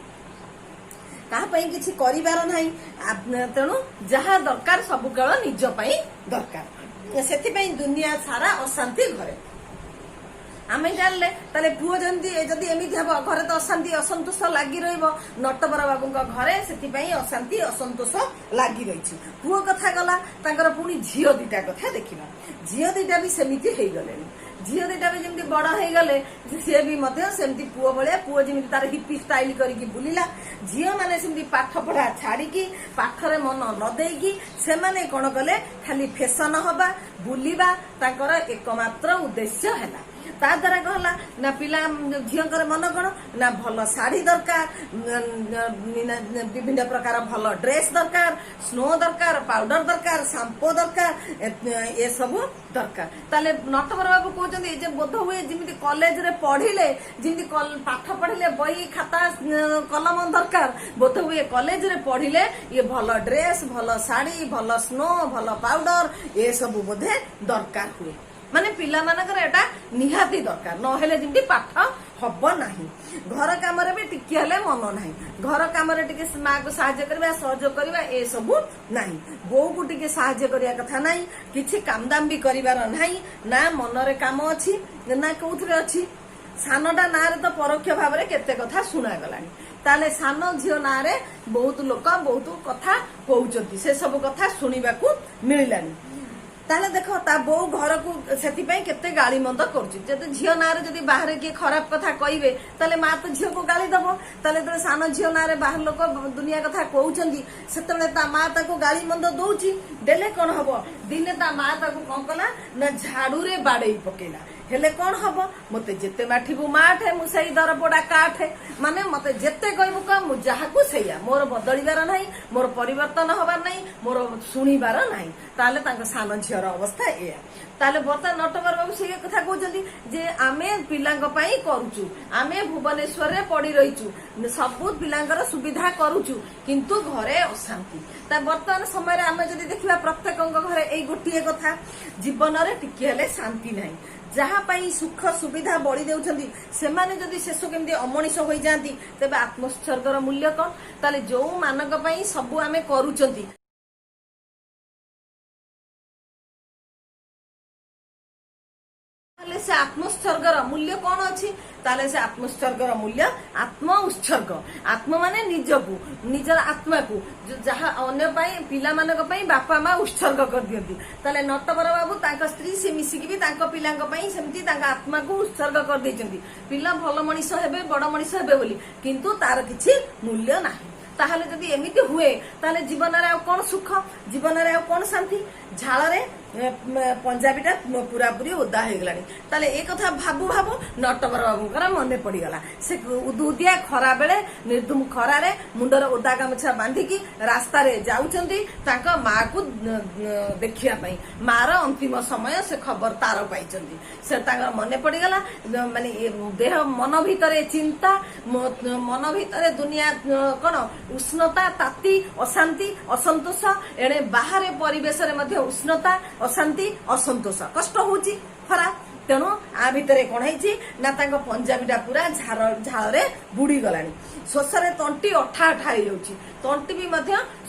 काहापई किछि करिवार नाही। तेणु जहा दरकार सब केवल निज पई दरकार सेति दुनिया सारा अशांति घरे आमे जानले ताले पुओ जदी एमिति हबो घरे तो अशांति असंतोष लागी रहिबो। नटवर बाबू घरे सेति पई अशांति असंतोष लागी रहिछि। पुओ कथा गला तांकर पुनी झियो दिटा कथा देखिबा झियो दिटा भी सेमिति हेई गले झियो दिटा भी जेमति बड़ हेई गले से भी मध्य सेमति पुओ भले पुओ जेमति तार हिप्पी स्टाइल करिकि बुलिला झियो माने सेमति पाठ पढ़ा छाड़ी की पाठरे मन न देकी से माने कोन कले खाली फैशन हबा बुलिबा तांकर एकमात्र उद्देश्य हैला। ता द्वारा कहला ना पिला झीकर मन कौन ना भल शाढ़ी दरकार विभिन्न प्रकार भल ड्रेस दरकार स्नो दरकार पाउडर दरकार शांपो दरकार ये सब दरकार। ताले नटवर बाबू कहते बोध हुए जमी कॉलेज रे पढ़िले जमी पाठ पढ़िले बही खाता कलम दरकार बोध हुए कॉलेज रे पढ़िले ये भल ड्रेस भल शाढ़ी भल स्नो भल पाउडर ये सब बोधे दरकार हुए माने पिला मानकर एटा निहाती दरकार नहेले जिमती पाठ हब नाही। घर काम रे भी टिके हेले मन नाही घर काम रे टिके माँ को साहाय्य करबा सहयोग करबा ए सब नाही। बो को टिके साहाय्य करिया कथा नाही किछि काम दाम भी करिवार नाही ना मन रे काम अछि ना कोउथरे अछि। सानटा ना रे तो परोक्ष भाव रे केते कथा सुना गलानी ताले सान झियो ना रे बहुत लोक बहुत कथा कहउचंती से सब कथा सुनिबा को मिलिलानी। ताले देखो ता बो घर को सेतिपई केते गाली मंद करछि जदि झियो नारे जदि बाहर के खराब कथा कहिबे ताले मां तो झियो को गाली दबो ताले तो सान झियो नारे बाहर लोक दुनिया कथा कहउचंदी सेतले ता मां ताको गाली मंद दउची देले कोन हबो दिने ता मां ताको कोन कला ना झाड़ू रे बाडई पकेला हेले कौन हम मते जेते माठिबू माठे मु सही दर पोड़ा काठे माने मते जेते कहबू का मु जहाकू सैया मोर बदलिबार नाही मोर परिवर्तन हबार नाही मोर सुनिबार नाही ताले तांको सान झियर अवस्था एया। ताले बर्ता नटवर बाबू से कथा कहउचंदी जे आमे पिलांग पई करूचु आमे भुवनेश्वर रे पड़ी रहिचु सब पिलांगर सुविधा करूचु किंतु घरे अशांति। ता वर्तमान समय रे आमे जदी देखिबा प्रत्येकंग घरे एई गोटिए कथा जीवन रे टिके हेले शांति नाही जहाँ पाई सुख सुविधा बढ़ी देउछंदी सेमाने जदि शेष केमती अमनिष हो जाती तेबे आत्मोत्सर्गर मूल्य कौन ताले जो मानक पाई सबु आमे करूचंदी से आत्मोत्सर्गर मूल्य कौन अच्छी ताले से आत्मोत्सर्गर मूल्य आत्म उत्सर्ग आत्म माने निजकू निजर आत्मा को जहाँ अन्य पिला मानक बापा माँ उत्सर्ग कर दियंती ताले नटवर बाबू तांका स्त्री से मिसिकी भी तांका पिलांक पई सेमती तांका आत्मा को उत्सर्ग कर देइचंती पिला भल मनीष हेबे बड़ मनीष हेबे बोली किंतु तार किछि मूल्य नाही ताहले जदि एमिति हुए ताहले जीवन रे आ कोन सुख जीवन रे आ कोन शांति झाଳରେ पंजाबीटा पूरा पूरी ओदा हो गलानी ताले ए कथा भाबू भाबू नटवर बाबूंकर मने पड़ीगला से उदुदिया खरा बेले निर्धुम खरा रे मुंडर ओदा गामछा बांधिकी रास्ता रे जाउचंदी तांका माँ को देखिया पई मार अंतिम समय से खबर तार पाइचंदी से तांका मने पड़ीगला माने देह मन भितरे चिंता मन भितरे दुनिया कोन उष्णता ताती अशांति असंतोष एणे बाहर परिवेश रे मध्य उष्णता अशांति असंतोष कष्ट होची खरा तेणु आ भितर कौन है पंजाबीटा पूरा झाड़ बुड़ी गलानी शोषारे तंटी अठा अठा हो तंटी भी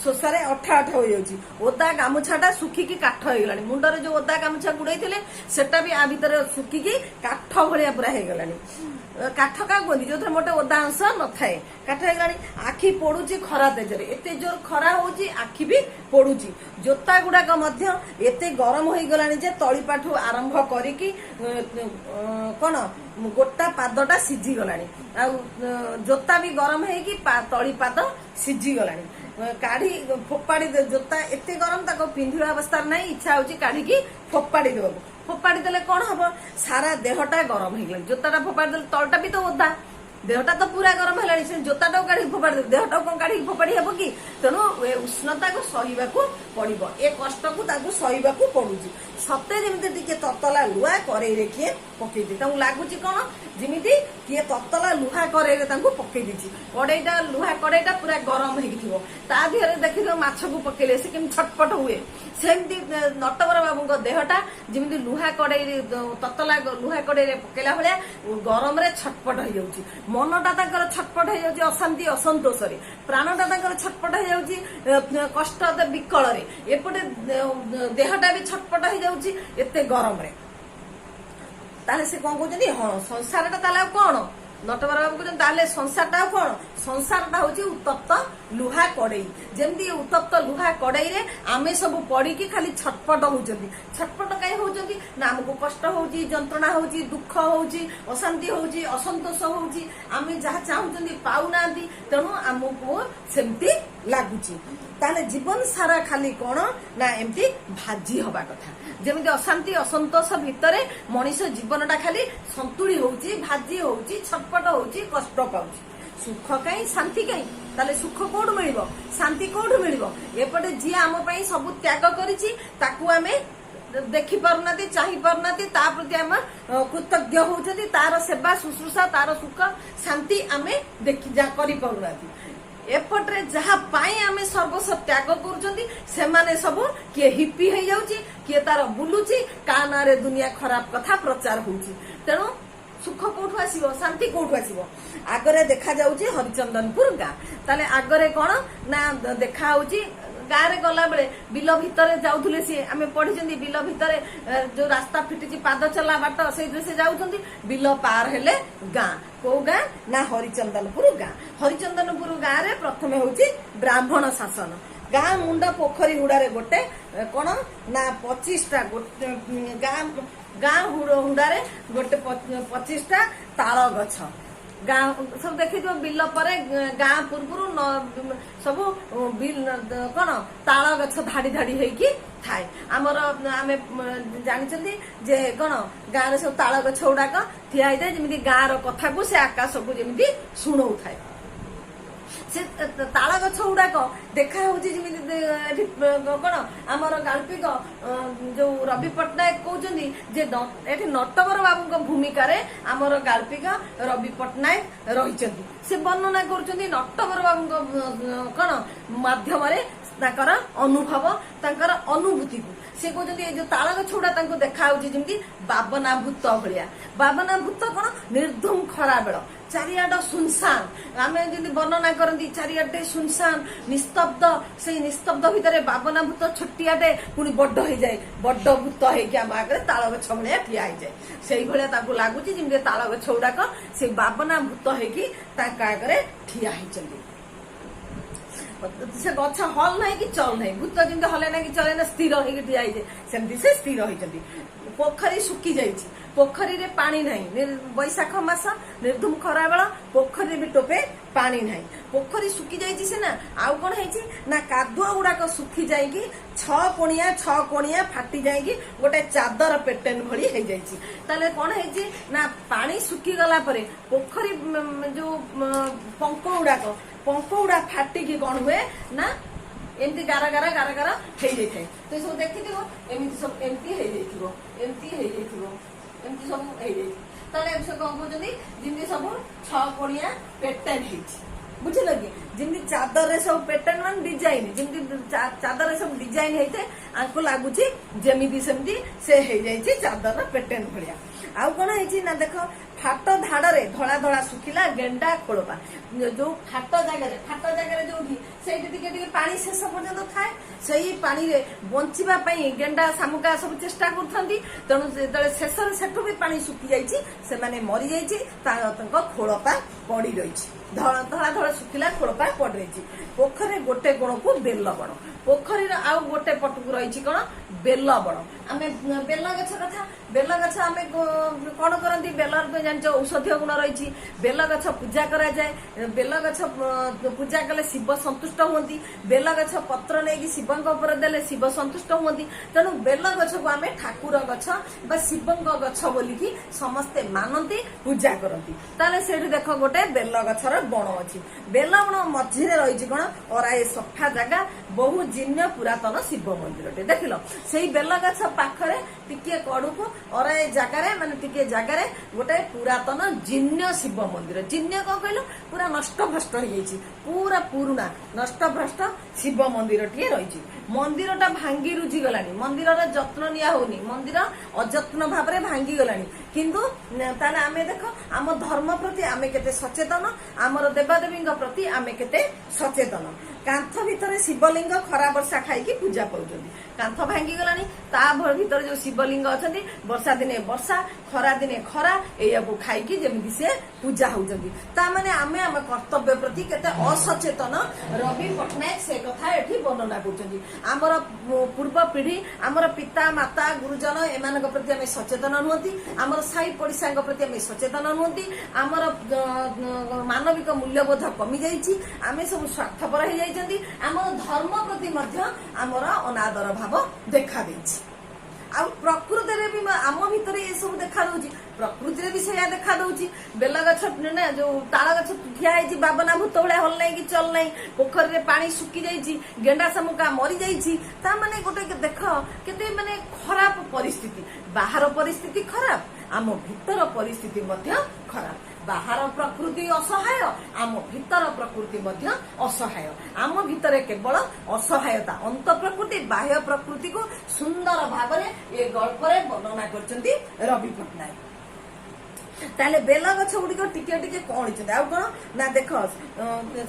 शोषारे अठा अठा हो ओदा गामुछाटा सुखिकी काठ हो गलानी मुंडरे जो ओदा गामुछा गुड़े सेटा भी आ भितर सुखिकी काठ भलिया पूरा हो गलानी काठ क्या कहते जो थे मोटे ओदा अंश न थाए काठ हो गलानी आखि पड़ुची खरा तेजरे एते जोर खरा होची आखि भी पड़ुची जोता गुड़ाक एते गरम हो गलानी जे तळीपाठू आरंभ करिकी कौन गोटा पादटा सिझी गलानी आ जोता भी गरम है तली पाद सिझी गलानी काढ़ी फोपाड़ी जोता एते गरम ताको पिंधिबा अवस्था ना इच्छा होची काढ़ी फोपाड़ी देबो फोपाड़ी देले कौन हम सारा देहटा गरम हो गला जोताटा फोपाड़ी देले तलटा भी तो ओदा देहटा तो पूरा गरम है जोताटा काढ़ी फोपाड़ी देहटा कौन काढ़ी फोपाड़ी हे कि तेणु उष्णता को सहीबाकू पड़िबो ए कष्ट को ताकू सहीबाकू पड़ुची सते जेमिति टिके ततला लुहा करेई किए पकई दी ताकू लागुची कौन जेमिति किए ततला लुहा करेई ताकू पकई दीची कड़ेईटा लुहा कड़ेईटा पूरा गरम हेकिथिबो ता दिहरे देखिथिबो माछ को पकेले से केम छटपट हुए सेमती नटवर बाबूंक देहटा जेमिति लुहा कड़ेई ततला लुहा कड़ेई पकेला भलिया गरम रे छटपट हो जाउची मनटा ताकर छटपट हो जाउची अशांति असंतोष रे प्राणटा ताकर छटपट हो जाउची कष्ट विकल रे एपटे देहटा भी छटपट हो जाउची एते गरम रे ताले से कोन कहउचनी हां संसारटा ताले कोन नटवर बाबू कहते ताले संसारटा कोन संसारटा होची उत्तप्त लुहा कड़ेई जेमती उत्तप्त लुहा कड़ेई रे आमे सब पड़ी की खाली छटपट होउचंदी छटपट काई होउचंदी ना हमको कष्ट होउची जंत्रणा होउची दुख होउची अशांति होउची असंतोष होउची आमे जहा चाहुचंदी पाउ नांती तेणु हमको सेमती लागुची ताले जीवन सारा खाली कोन ना एमती भाजी हवा कथा जेमती अशांति असंतोष भितरे मनीष जीवनटा खाली संतुली होउची भाजी होउची छटपट होउची कष्ट पाउची सुख कहीं शांति कहीं ताले सुख कोड मिलिबो शांति कोड मिलिबो एपटे जी आम पई सब त्याग करिछि ताकू आमे देखि पारनाती चाहि पारनाती ता प्रति आम कृतज्ञ होउछथि तार सेवा शुश्रूषा तार सुख शांति आमे देखि जा करि पारनाती एपटे जहाँ पाई आमे सर्वस्व त्याग करुचंदी सेमाने सब किए हिपी हो जाउची किए तार बुलुची का नारे दुनिया खराब कथा प्रचार होउची तेणु सुख कोठू आसीबो शांति कोठू आसीबो आगरे देखा जाउची हरिचंदनपुर गाँ ताले आगरे कोन ना देखा होउची गाँव रे गला बेले बिल भितर जाउथुले सी आमे पढिचंदी बिल भितर जो रास्ता फिटिची पाद चला बाट से से जाउचंदी बिल पार हेले गाँ को गाँ ना हरिचंदनपुर गाँ रे प्रथमे होउची ब्राह्मण शासन गाँ मुंड पोखरी हुडारे गोटे कोन ना 25टा गाँ हुडारे गोटे 25टा ताल गछ गाँ सब देखी बिल पर गाँ पूर्व सब कौन ताल गछ धाड़ी धाड़ी होगी थाए आमर आम जानी जे कौन गाँव में सब ताल गछ गुड़ाक ठिया होता है जमी गाँव कथा को से आकाश को जमी शुणु थाए से ताल गछ गुड़ाक देखा होती कौन आमर गाल्पिक जो रवि पट्टनायक कहते जे नटवर बाबू भूमिका आमर गाल्पिक रवि पट्टनायक रही से वर्णना कर नटवर बाबू कौन माध्यम अनुभव तांकर अनुभूति को से कहते जो ताल गछ गुड़ा देखा जमी बाबना भूत भाया बाबना भूत कौन निर्धूम खरा बेल चारिआड सुनसान आम जमी वर्णना करती चारिआडे सुनसान निस्तब्ध से निस्तब्ध भितर बाबना भूत छोटियाटे पुणी बड़ हो जाए बड़ भूत होम आगे ताल गछ भाया ठिया हो जाए से लगुच जमी ताल गछ गुड़ाक से बाबना भूत होगे ठिया होती से गछ हल ना कि चल ना भूत जमी हले ना कि चले ना स्थिर होगी ठिया सेमती से स्थिर होती पोखरी सुखी पोखरी रे पानी नहीं, बैशाख मास निर्धूम खरा बेला पोखरी भी टोपे पानी नहीं, पोखरी सुखी जाइए सीना आउ कौन है ना कादुआ गुड़ाक सुखी जाइए 6 कोणिया फाटी जाइए गोटे चादर पेटर्न भली हो जाइए कौन है ना पानी सुखी गला परे पोखरी जो पंख गुड़ा फाटिकी कौन हुए ना एमती गारा गारा गारा गारा हो जाए तो सब देखी एमती सब एमती सब कौन कहते जमी सब 6 कोणिया पेटर्न बुझल कि जमी चादर सब पेटर्न मान डिजाइन जमी चादर सब डिजाइन होते आपको लगुच जमी सेमती से हो जाए चादर पेटर्न भाया आउ कौन है ना देख फाट धाड़े धड़ा धड़ा सुखिला गेंडा खोलपा जो फाट जगह जो पानी शेष पर्यंत थाए से पानी रे बंचिबा पई गेंडा शामुका सब चेष्टा करथंती तेणु जेतले शेष सेठु भी पानी सुखी जाइछि से माने मरि जाइछि खोलपा पड़ी रही धड़ा धड़ा सुखिला खोलपा पड़ रही पोखरी गोटे गुण को बेल बण पोखरी आउ गोटे पटकू रही कौन बेल बण आम बेल गछ कथा बेल गछ आम कौन करती बेल जान औषधीय गुण रही बेल गछ पूजा करा जाए बेल गछ पूजा कले शिव संतुष्ट हुंती बेल गछ पत्र नहीं शिवंक ऊपर देले शिव संतुष्ट हुंती तेणु बेल गछ को आम ठाकुर गछ बा शिवंक गछ बोलिकी समस्ते मानती पूजा करती ताले सेठी देख गोटे बेल गछर बण अछि बेल बण मझिरे रही कौन अराए सफा जगह बहु जीर्ण पुरातन शिव मंदिर देखिल से बेल गछ पाखरे टिके कड़ू अराए जगार माने टिके जगार गोटे पुरातन जीर्ण शिव मंदिर जीर्ण कौन कहल पूरा नष्ट भ्रष्ट हो जाइए पूरा पुराना नष्ट भ्रष्ट शिव मंदिर टे रही मंदिरटा भांगी रुझी गलानी मंदिर जत्न निया होनी मंदिर अजत्न भाव में भांगी गलानी किंतु ताले आमे देख आम धर्म प्रति आमे केते सचेतन आमर देवादेवी प्रति आमे केते सचेतन कांथ भितर शिवलिंग खरा वर्षा खाई पूजा पाउछन्ती कांथ भांगी गलानी ता भीतर जो शिवलिंग अछन्ती वर्षा दिने वर्षा खरा दिने खरा एया को खाई जेमिति से पूजा होउछन्ती ता माने आमे आम कर्तव्य प्रति केते असचेतन रवि पटनायक से कथा एठी वर्णना करछन्ती आमर पूर्व पीढ़ी आमर पिता माता गुरुजन एमानक प्रति आमे सचेतन नुहंती आमर साई पड़िसा प्रति आमे सचेतन नुहंती आमर मानविक मूल्यबोध कमी जाइछि आमे सब स्वार्थपर हो जाइछन्ती आमर धर्म प्रति मध्य आमर अनादर भाव देखा देछि आ प्रकृति रे भी आम भितर ये सब देखा दउछि प्रकृति रे भी से देखा दउछि बेल गछ ना जो ताल गछ ठिया है बाबना भूत भले हल नहीं कि चल नहीं पोखरी रे पानी सुखी जाइछि गेंडा शामुका मरी जाइछि ता माने गोटे देख केते माने खराब परिस्थिति बाहर परिस्थिति खराब आम भितर परिस्थिति मध्य खराब बाहर प्रकृति असहाय आम भितर प्रकृति मध्य असहाय आम भितर केवल असहायता अंत प्रकृति बाह्य प्रकृति को सुंदर भाव में ये गल्प वर्णना करछन्ती रवि पटनायक ताले बेल गछ गुड़िक टिके टिके कौन आउ कौन ना देख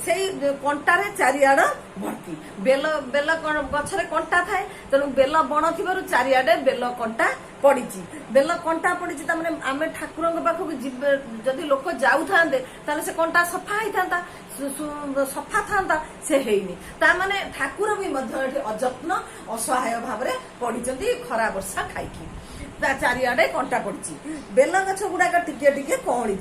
से कंटार चारिआड भर्ती बेल बेल गछरे कंटा थाए तेणु बेल बण थी चारिआडे बेल कंटा पड़ी बेल कंटा पड़ी आम ठाकुर पाखक जदि लोक जाऊ था से कंटा सफा होता सफा था से हैनी ताने ठाकुर भी अजत्न असहाय भाव में पड़ी खरा वर्षा खाई चारिआडे कंटा पड़ी बेल गछ गुड़ाक टिके टिके कौड़ी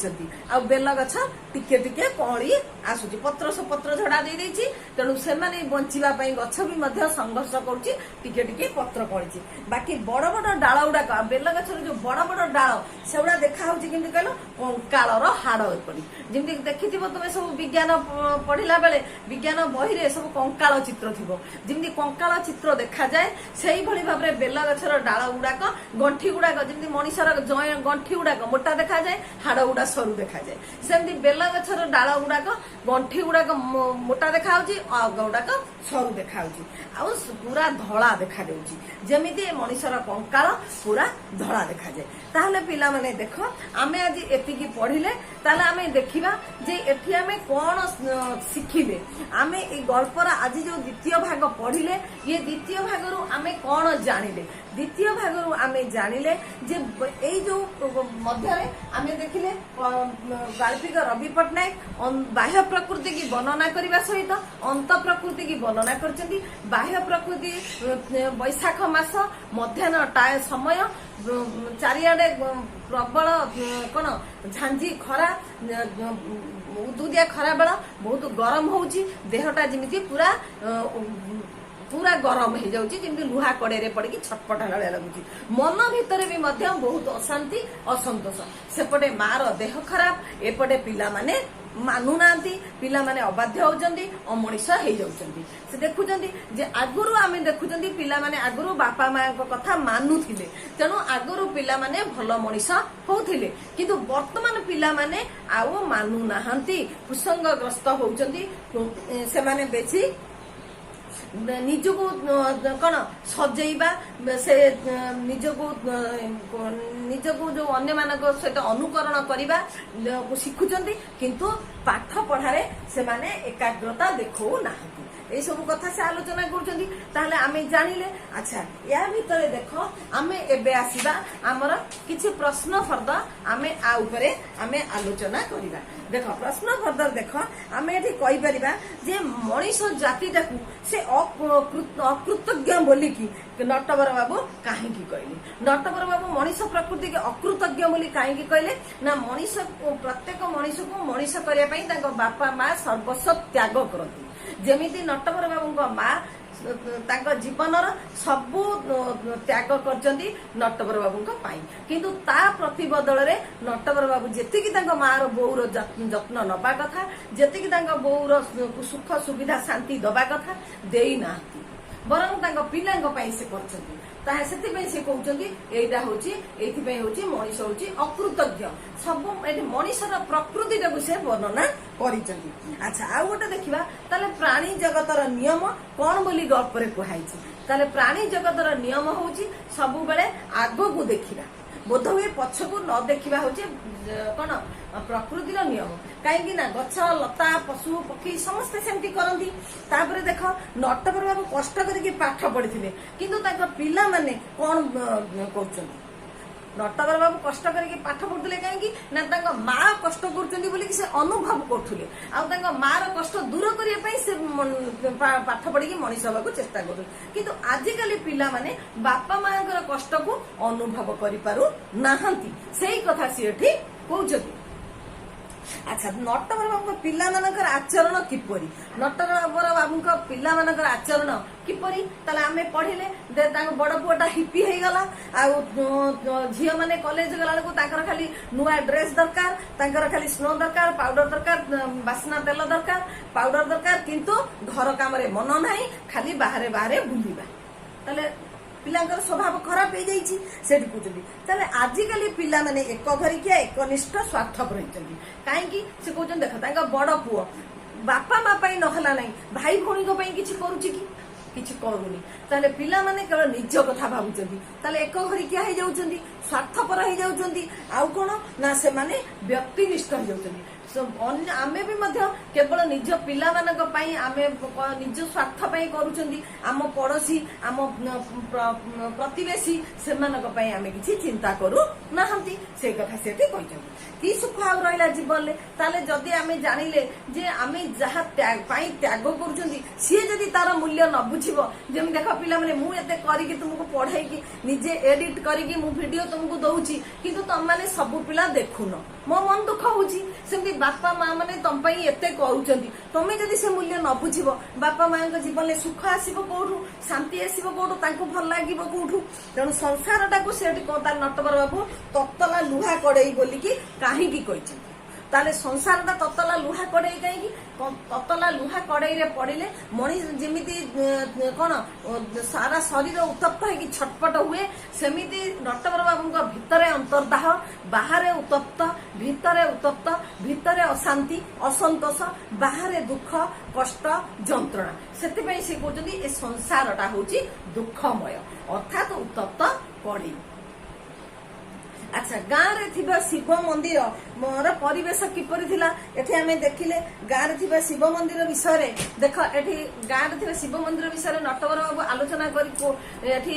आ बेल गछ टिके टिके कौड़ी आसुची पत्र सब पत्र झड़ा दे देछि तेणु से बंचिबा पई गछ भी संघर्ष करुच्ची टिके टिके पत्र पड़ी बाकी बड़ बड़ डाल गुड़ाक बेल गछर जो बड़ बड़ डाल से गुड़ा देखा होछि केमति कहलो कंकालर हाड़ एपड़ी जेमति देखिथिबो तुमे सब विज्ञान पढ़िला बेले विज्ञान बही रे सब कंकाल चित्र थिबो जेमति कंकाल चित्र देखा जाए सेही भली भाबरे बेल गछर डाल गुड़ाक गंठी गुड़ाक जमी मनीषर गंठी गुड़ाक मोटा देखा जाए हाड़ गुड़ा सरू देखा जाए सेमती बेल गछर डाल गुड़ाक गंठी गुड़ाक मोटा देखा गुड़ाक सरू देखा पूरा धड़ा देखा जमीती मनीषर कंकाल पूरा धड़ा देखा जाए ताहले पिला माने देख आमे आज एतिकी पढ़िले ताहले आमे देखिबा जे एठी आमे कोन शिखिले आमे ए गल्पर आज जो द्वितीय भाग पढ़िले ये द्वितीय भागरु आमे कोन जानिले द्वितीय भागरु आमे जानि ଜାଣିଲେ ଯେ ଏଇ ଯୋଉ ମଧ୍ୟରେ ଆମେ ଦେଖିଲେ ଗାଳ୍ପିକ ରବି ପଟ୍ଟନାୟକ ବାହ୍ୟ ପ୍ରକୃତି କି ବର୍ଣ୍ଣନା କରିବା ସହିତ ଅନ୍ତ ପ୍ରକୃତି କି ବର୍ଣ୍ଣନା କରିଛନ୍ତି। ବାହ୍ୟ ପ୍ରକୃତି ବୈଶାଖ ମାସ ମଧ୍ୟାହ୍ନ ସମୟ ଚାରିଆଡେ ପ୍ରବଳ କଣ ଝାଞ୍ଜି ଖରା ଉଦୁଦିଆ ଖରା ବେଳ ବହୁତ ଗରମ ହଉଛି, ଦେହଟା ଯେମିତି ପୁରା ପୁରା ଗରମ ହେଇଯାଉଛି, ଯେମିତି ଲୁହା କଡେଇରେ ପଡିକି ଛଟପଟା ଭଳିଆ ଲାଗୁଛି। ମନ ଭିତରେ ବି ମଧ୍ୟ ବହୁତ ଅଶାନ୍ତି ଅସନ୍ତୋଷ। ସେପଟେ ମାର ଦେହ ଖରାପ, ଏପଟେ ପିଲାମାନେ ମାନୁନାହାନ୍ତି, ପିଲାମାନେ ଅବାଧ୍ୟ ହଉଛନ୍ତି, ଅମଣିଷ ହେଇଯାଉଛନ୍ତି। ସେ ଦେଖୁଛନ୍ତି ଯେ ଆଗରୁ ଆମେ ଦେଖୁଛନ୍ତି ପିଲାମାନେ ଆଗରୁ ବାପା ମାଙ୍କ କଥା ମାନୁଥିଲେ, ତେଣୁ ଆଗରୁ ପିଲାମାନେ ଭଲ ମଣିଷ ହଉଥିଲେ। କିନ୍ତୁ ବର୍ତ୍ତମାନ ପିଲାମାନେ ଆଉ ମାନୁନାହାନ୍ତି, କୁସଙ୍ଗଗ୍ରସ୍ତ ହଉଛନ୍ତି। ସେମାନେ ବେଶୀ ନିଜକୁ କଣ ସଜେଇବା, ସେ ନିଜକୁ ଯୋଉ ଅନ୍ୟମାନଙ୍କ ସହିତ ଅନୁକରଣ କରିବା ଶିଖୁଛନ୍ତି, କିନ୍ତୁ ପାଠ ପଢାରେ ସେମାନେ ଏକାଗ୍ରତା ଦେଖଉନାହାନ୍ତି। ଏଇ ସବୁ କଥା ସେ ଆଲୋଚନା କରୁଛନ୍ତି। ତାହେଲେ ଆମେ ଜାଣିଲେ। ଆଚ୍ଛା, ୟା ଭିତରେ ଦେଖ ଆମେ ଏବେ ଆସିବା ଆମର କିଛି ପ୍ରଶ୍ନ ଫର୍ଦ୍ଦ ଆମେ ଆ ଉପରେ ଆମେ ଆଲୋଚନା କରିବା। ଦେଖ ପ୍ରଶ୍ନ ଫର୍ଦ୍ଦ ଦେଖ, ଆମେ ଏଠି କହିପାରିବା ଯେ ମଣିଷ ଜାତିଟାକୁ ସେ ଅକୃତଜ୍ଞ ବୋଲିକି ନଟବର ବାବୁ କାହିଁକି କହିଲେ? ନଟବର ବାବୁ ମଣିଷ ପ୍ରକୃତି ଅକୃତଜ୍ଞ ବୋଲି କାହିଁକି କହିଲେ? ନା ମଣିଷ ପ୍ରତ୍ୟେକ ମଣିଷକୁ ମଣିଷ କରିବା ପାଇଁ ତାଙ୍କ ବାପା ମା ସର୍ବସ୍ୱ ତ୍ୟାଗ କରନ୍ତି। ଯେମିତି ନଟବର ବାବୁଙ୍କ ମା ତାଙ୍କ ଜୀବନର ସବୁ ତ୍ୟାଗ କରିଛନ୍ତି ନଟବର ବାବୁଙ୍କ ପାଇଁ, କିନ୍ତୁ ତା ପ୍ରତିବଦଳରେ ନଟବର ବାବୁ ଯେତିକି ତାଙ୍କ ମାର ବୋଉର ଯତ୍ନ ନବା କଥା, ଯେତିକି ତାଙ୍କ ବୋଉର ସୁଖ ସୁବିଧା ଶାନ୍ତି ଦବା କଥା ଦେଇନାହାନ୍ତି, ବରଂ ତାଙ୍କ ପିଲାଙ୍କ ପାଇଁ ସେ କରିଛନ୍ତି। ତାହା ସେଥିପାଇଁ ସେ କହୁଛନ୍ତି ଏଇଥିପାଇଁ ହଉଛି ମଣିଷ ହଉଛି ଅକୃତଜ୍ଞ। ସବୁ ଏଠି ମଣିଷର ପ୍ରକୃତିଟାକୁ ସେ ବର୍ଣ୍ଣନା କରିଛନ୍ତି। ଆଚ୍ଛା, ଆଉ ଗୋଟେ ଦେଖିବା ତାହେଲେ ପ୍ରାଣୀ ଜଗତର ନିୟମ କଣ ବୋଲି ଗଳ୍ପରେ କୁହାଯାଇଛି? ତାହେଲେ ପ୍ରାଣୀ ଜଗତର ନିୟମ ହଉଛି ସବୁବେଳେ ଆଗକୁ ଦେଖିବା, ବୋଧହୁଏ ପଛକୁ ନ ଦେଖିବା ହଉଛି କଣ ପ୍ରକୃତିର ନିୟମ। କାହିଁକି ନା ଗଛ ଲତା ପଶୁ ପକ୍ଷୀ ସମସ୍ତେ ସେମିତି କରନ୍ତି। ତାପରେ ଦେଖ ନଟବର ବାବୁ କଷ୍ଟ କରିକି ପାଠ ପଢିଥିଲେ, କିନ୍ତୁ ତାଙ୍କ ପିଲାମାନେ କଣ କରୁଛନ୍ତି? ନଟବର ବାବୁ କଷ୍ଟ କରିକି ପାଠ ପଢୁଥିଲେ କାହିଁକି ନା ତାଙ୍କ ମା କଷ୍ଟ କରୁଛନ୍ତି ବୋଲିକି ସେ ଅନୁଭବ କରୁଥିଲେ, ଆଉ ତାଙ୍କ ମାର କଷ୍ଟ ଦୂର କରିବା ପାଇଁ ସେ ପାଠ ପଢିକି ମଣିଷ ହେବାକୁ ଚେଷ୍ଟା କରୁଛନ୍ତି। କିନ୍ତୁ ଆଜିକାଲି ପିଲାମାନେ ବାପା ମାଙ୍କର କଷ୍ଟକୁ ଅନୁଭବ କରିପାରୁ ନାହାନ୍ତି, ସେଇ କଥା ସିଏ ଏଠି କହୁଛନ୍ତି। ଆଚ୍ଛା, ନଟବର ବାବୁଙ୍କ ପିଲାମାନଙ୍କର ଆଚରଣ କିପରି? ନଟବର ବାବୁଙ୍କ ପିଲାମାନଙ୍କର ଆଚରଣ କିପରି? ତାହେଲେ ଆମେ ପଢିଲେ ତାଙ୍କ ବଡ ପୁଅଟା ହିପି ହେଇଗଲା, ଆଉ ଝିଅ ମାନେ କଲେଜ ଗଲା ବେଳକୁ ତାଙ୍କର ଖାଲି ନୂଆ ଡ୍ରେସ ଦରକାର, ତାଙ୍କର ଖାଲି ସ୍ନୋ ଦରକାର, ପାଉଡର ଦରକାର, ବାସ୍ନା ତେଲ ଦରକାର, ପାଉଡର ଦରକାର, କିନ୍ତୁ ଘର କାମରେ ମନ ନାହିଁ, ଖାଲି ବାହାରେ ବାହାରେ ବୁଲିବା। ତାହେଲେ ପିଲାଙ୍କର ସ୍ୱଭାବ ଖରାପ ହେଇଯାଇଛି ସେଠି କହୁଛନ୍ତି। ତାହେଲେ ଆଜିକାଲି ପିଲାମାନେ ଏକ ଘରିକିଆ ଏକନିଷ୍ଠ ସ୍ୱାର୍ଥପର ହେଇଛନ୍ତି। କାହିଁକି? ସେ କହୁଛନ୍ତି ଦେଖ ତାଙ୍କ ବଡ ପୁଅ ବାପା ମା ପାଇଁ ନହେଲା ନାହିଁ, ଭାଇ ଭଉଣୀଙ୍କ ପାଇଁ କିଛି କରୁଛି କି? କିଛି କରୁନି। ତାହେଲେ ପିଲାମାନେ କେବଳ ନିଜ କଥା ଭାବୁଛନ୍ତି, ତାହେଲେ ଏକ ଘରିକିଆ ହେଇଯାଉଛନ୍ତି, ସ୍ୱାର୍ଥପର ହେଇଯାଉଛନ୍ତି। ଆଉ କଣ ନା ସେମାନେ ବ୍ୟକ୍ତିନିଷ୍ଠ ହେଇଯାଉଛନ୍ତି। ଆମେ ବି ମଧ୍ୟ କେବଳ ନିଜ ପିଲାମାନଙ୍କ ପାଇଁ ଆମେ ନିଜ ସ୍ୱାର୍ଥ ପାଇଁ କରୁଛନ୍ତି, ଆମ ପଡୋଶୀ ଆମ ପ୍ରତିବେଶୀ ସେମାନଙ୍କ ପାଇଁ ଆମେ କିଛି ଚିନ୍ତା କରୁ ନାହାନ୍ତି। ସେ କଥା ସେଠି କହିଛନ୍ତି। କି ସୁଖ ଆଉ ରହିଲା ଜୀବନରେ? ତାହେଲେ ଯଦି ଆମେ ଜାଣିଲେ ଯେ ଆମେ ଯାହା ପାଇଁ ତ୍ୟାଗ କରୁଛନ୍ତି, ସିଏ ଯଦି ତାର ମୂଲ୍ୟ ନ ବୁଝିବ, ଯେମିତି ଦେଖ ପିଲାମାନେ ମୁଁ ଏତେ କରିକି ତୁମକୁ ପଢେଇକି ନିଜେ ଏଡିଟ କରିକି ମୁଁ ଭିଡିଓ ତୁମକୁ ଦଉଛି, କିନ୍ତୁ ତମମାନେ ସବୁ ପିଲା ଦେଖୁନ, ମୋ ମନ ଦୁଃଖ ହଉଛି। ସେମିତି ବାପା ମା ମାନେ ତମ ପାଇଁ ଏତେ କରୁଛନ୍ତି, ତମେ ଯଦି ସେ ମୂଲ୍ୟ ନ ବୁଝିବ, ବାପା ମାଙ୍କ ଜୀବନରେ ସୁଖ ଆସିବ କୋଉଠୁ, ଶାନ୍ତି ଆସିବ କୋଉଠୁ, ତାଙ୍କୁ ଭଲ ଲାଗିବ କୋଉଠୁ? ତେଣୁ ସଂସାରଟାକୁ ସେଠି ତାର ନଟବର ବାବୁ ତତଲା ଲୁହା କଡେଇ ବୋଲିକି କାହିଁକି କହିଛନ୍ତି? ତାହେଲେ ସଂସାରଟା ତତଲା ଲୁହା କଡେଇ କାହିଁକି? ତତଲା ଲୁହା କଡେଇରେ ପଡିଲେ ମଣିଷ ଯେମିତି କଣ ସାରା ଶରୀର ଉତ୍ତପ୍ତ ହେଇକି ଛଟପଟ ହୁଏ, ସେମିତି ନଟବର ବାବୁଙ୍କ ଭିତରେ ଅନ୍ତର୍ଦାହ, ବାହାରେ ଉତ୍ତପ୍ତ, ଭିତରେ ଉତ୍ତପ୍ତ, ଭିତରେ ଅଶାନ୍ତି ଅସନ୍ତୋଷ, ବାହାରେ ଦୁଃଖ କଷ୍ଟ ଯନ୍ତ୍ରଣା। ସେଥିପାଇଁ ସେ କହୁଛନ୍ତି ଏ ସଂସାରଟା ହଉଛି ଦୁଃଖମୟ, ଅର୍ଥାତ ଉତ୍ତପ୍ତ କଡେଇ। আচ্ছা গাঁরে থিবা শিব মন্দির মোর পরিবেশ কিপরি থিলা এটি আমি দেখিলে গাঁরে থিবা শিব মন্দির বিষয়ে দেখ এটি গাঁরে থিবা শিব মন্দির বিষয়ে নটবর বাবু আলোচনা করি এটি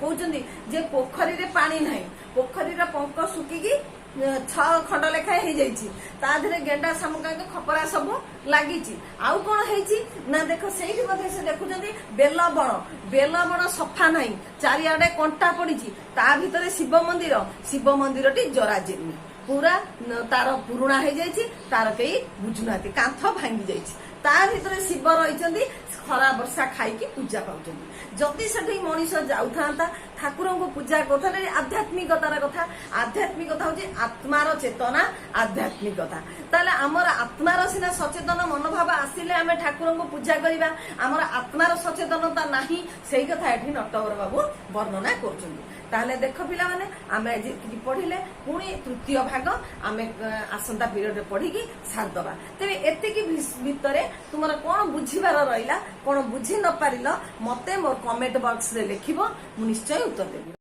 কହୁଛନ୍ତି যে পোখরীরে পানি নাই পোখরীর পঙ্ক শুকিকি 6 খଣ୍ଡ লেখাଏ ହେଇଯାଇଛି ତା ଦେହରେ ଗେଣ୍ଡା ଶାମୁକାଙ୍କ ଖପରା ସବୁ ଲାଗିଛି ଆଉ କଣ ହେଇଛି ନା ଦେଖ ସେଇଠି ମଧ୍ୟ ସେ ଦେଖୁଛନ୍ତି ବେଲବଣ ସଫା ନାହିଁ ଚାରିଆଡେ କଣ୍ଟା ପଡିଛି ତା ଭିତରେ ଶିବ ମନ୍ଦିରଟି ଜରାଜୀର୍ଣ୍ଣ ପୁରା ତାର ପୁରୁଣା ହେଇଯାଇଛି ତାର କେହି ବୁଝୁନାହାନ୍ତି କାନ୍ଥ ଭାଙ୍ଗି ଯାଇଛି ତା ଭିତରେ ଶିବ ରହିଛନ୍ତି ଖରା ବର୍ଷା ଖାଇକି ପୂଜା ପାଉଛନ୍ତି ଯଦି ସେଠି ମଣିଷ ଯାଉଥାନ୍ତା ଠାକୁରଙ୍କୁ ପୂଜା କରୁଥିଲେ ଆଧ୍ୟାତ୍ମିକତାର କଥା ଆଧ୍ୟାତ୍ମିକତା ହଉଛି ଆତ୍ମାର ଚେତନା ଆଧ୍ୟାତ୍ମିକତା ତାହେଲେ ଆମର ଆତ୍ମାର ସିନା ସଚେତନ ମନୋଭାବ ଆସିଲେ ଆମେ ଠାକୁରଙ୍କୁ ପୂଜା କରିବା ଆମର ଆତ୍ମାର ସଚେତନତା ନାହିଁ ସେଇ କଥା ଏଠି ନଟବର ବାବୁ ବର୍ଣ୍ଣନା କରୁଛନ୍ତି ତାହେଲେ ଦେଖ ପିଲାମାନେ ଆମେ ଯେତିକି ପଢିଲେ ପୁଣି ତୃତୀୟ ଭାଗ ଆମେ ଆସନ୍ତା ପିରିୟଡରେ ପଢିକି ସାରିଦବା ତେବେ ଏତିକି ଭିତରେ ତୁମର କଣ ବୁଝିବାର ରହିଲା କଣ ବୁଝି ନ ପାରିଲ ମତେ ମୋର କମେଣ୍ଟ ବକ୍ସରେ ଲେଖିବ ମୁଁ ନିଶ୍ଚୟ ଉତ୍ତର ଦେବି।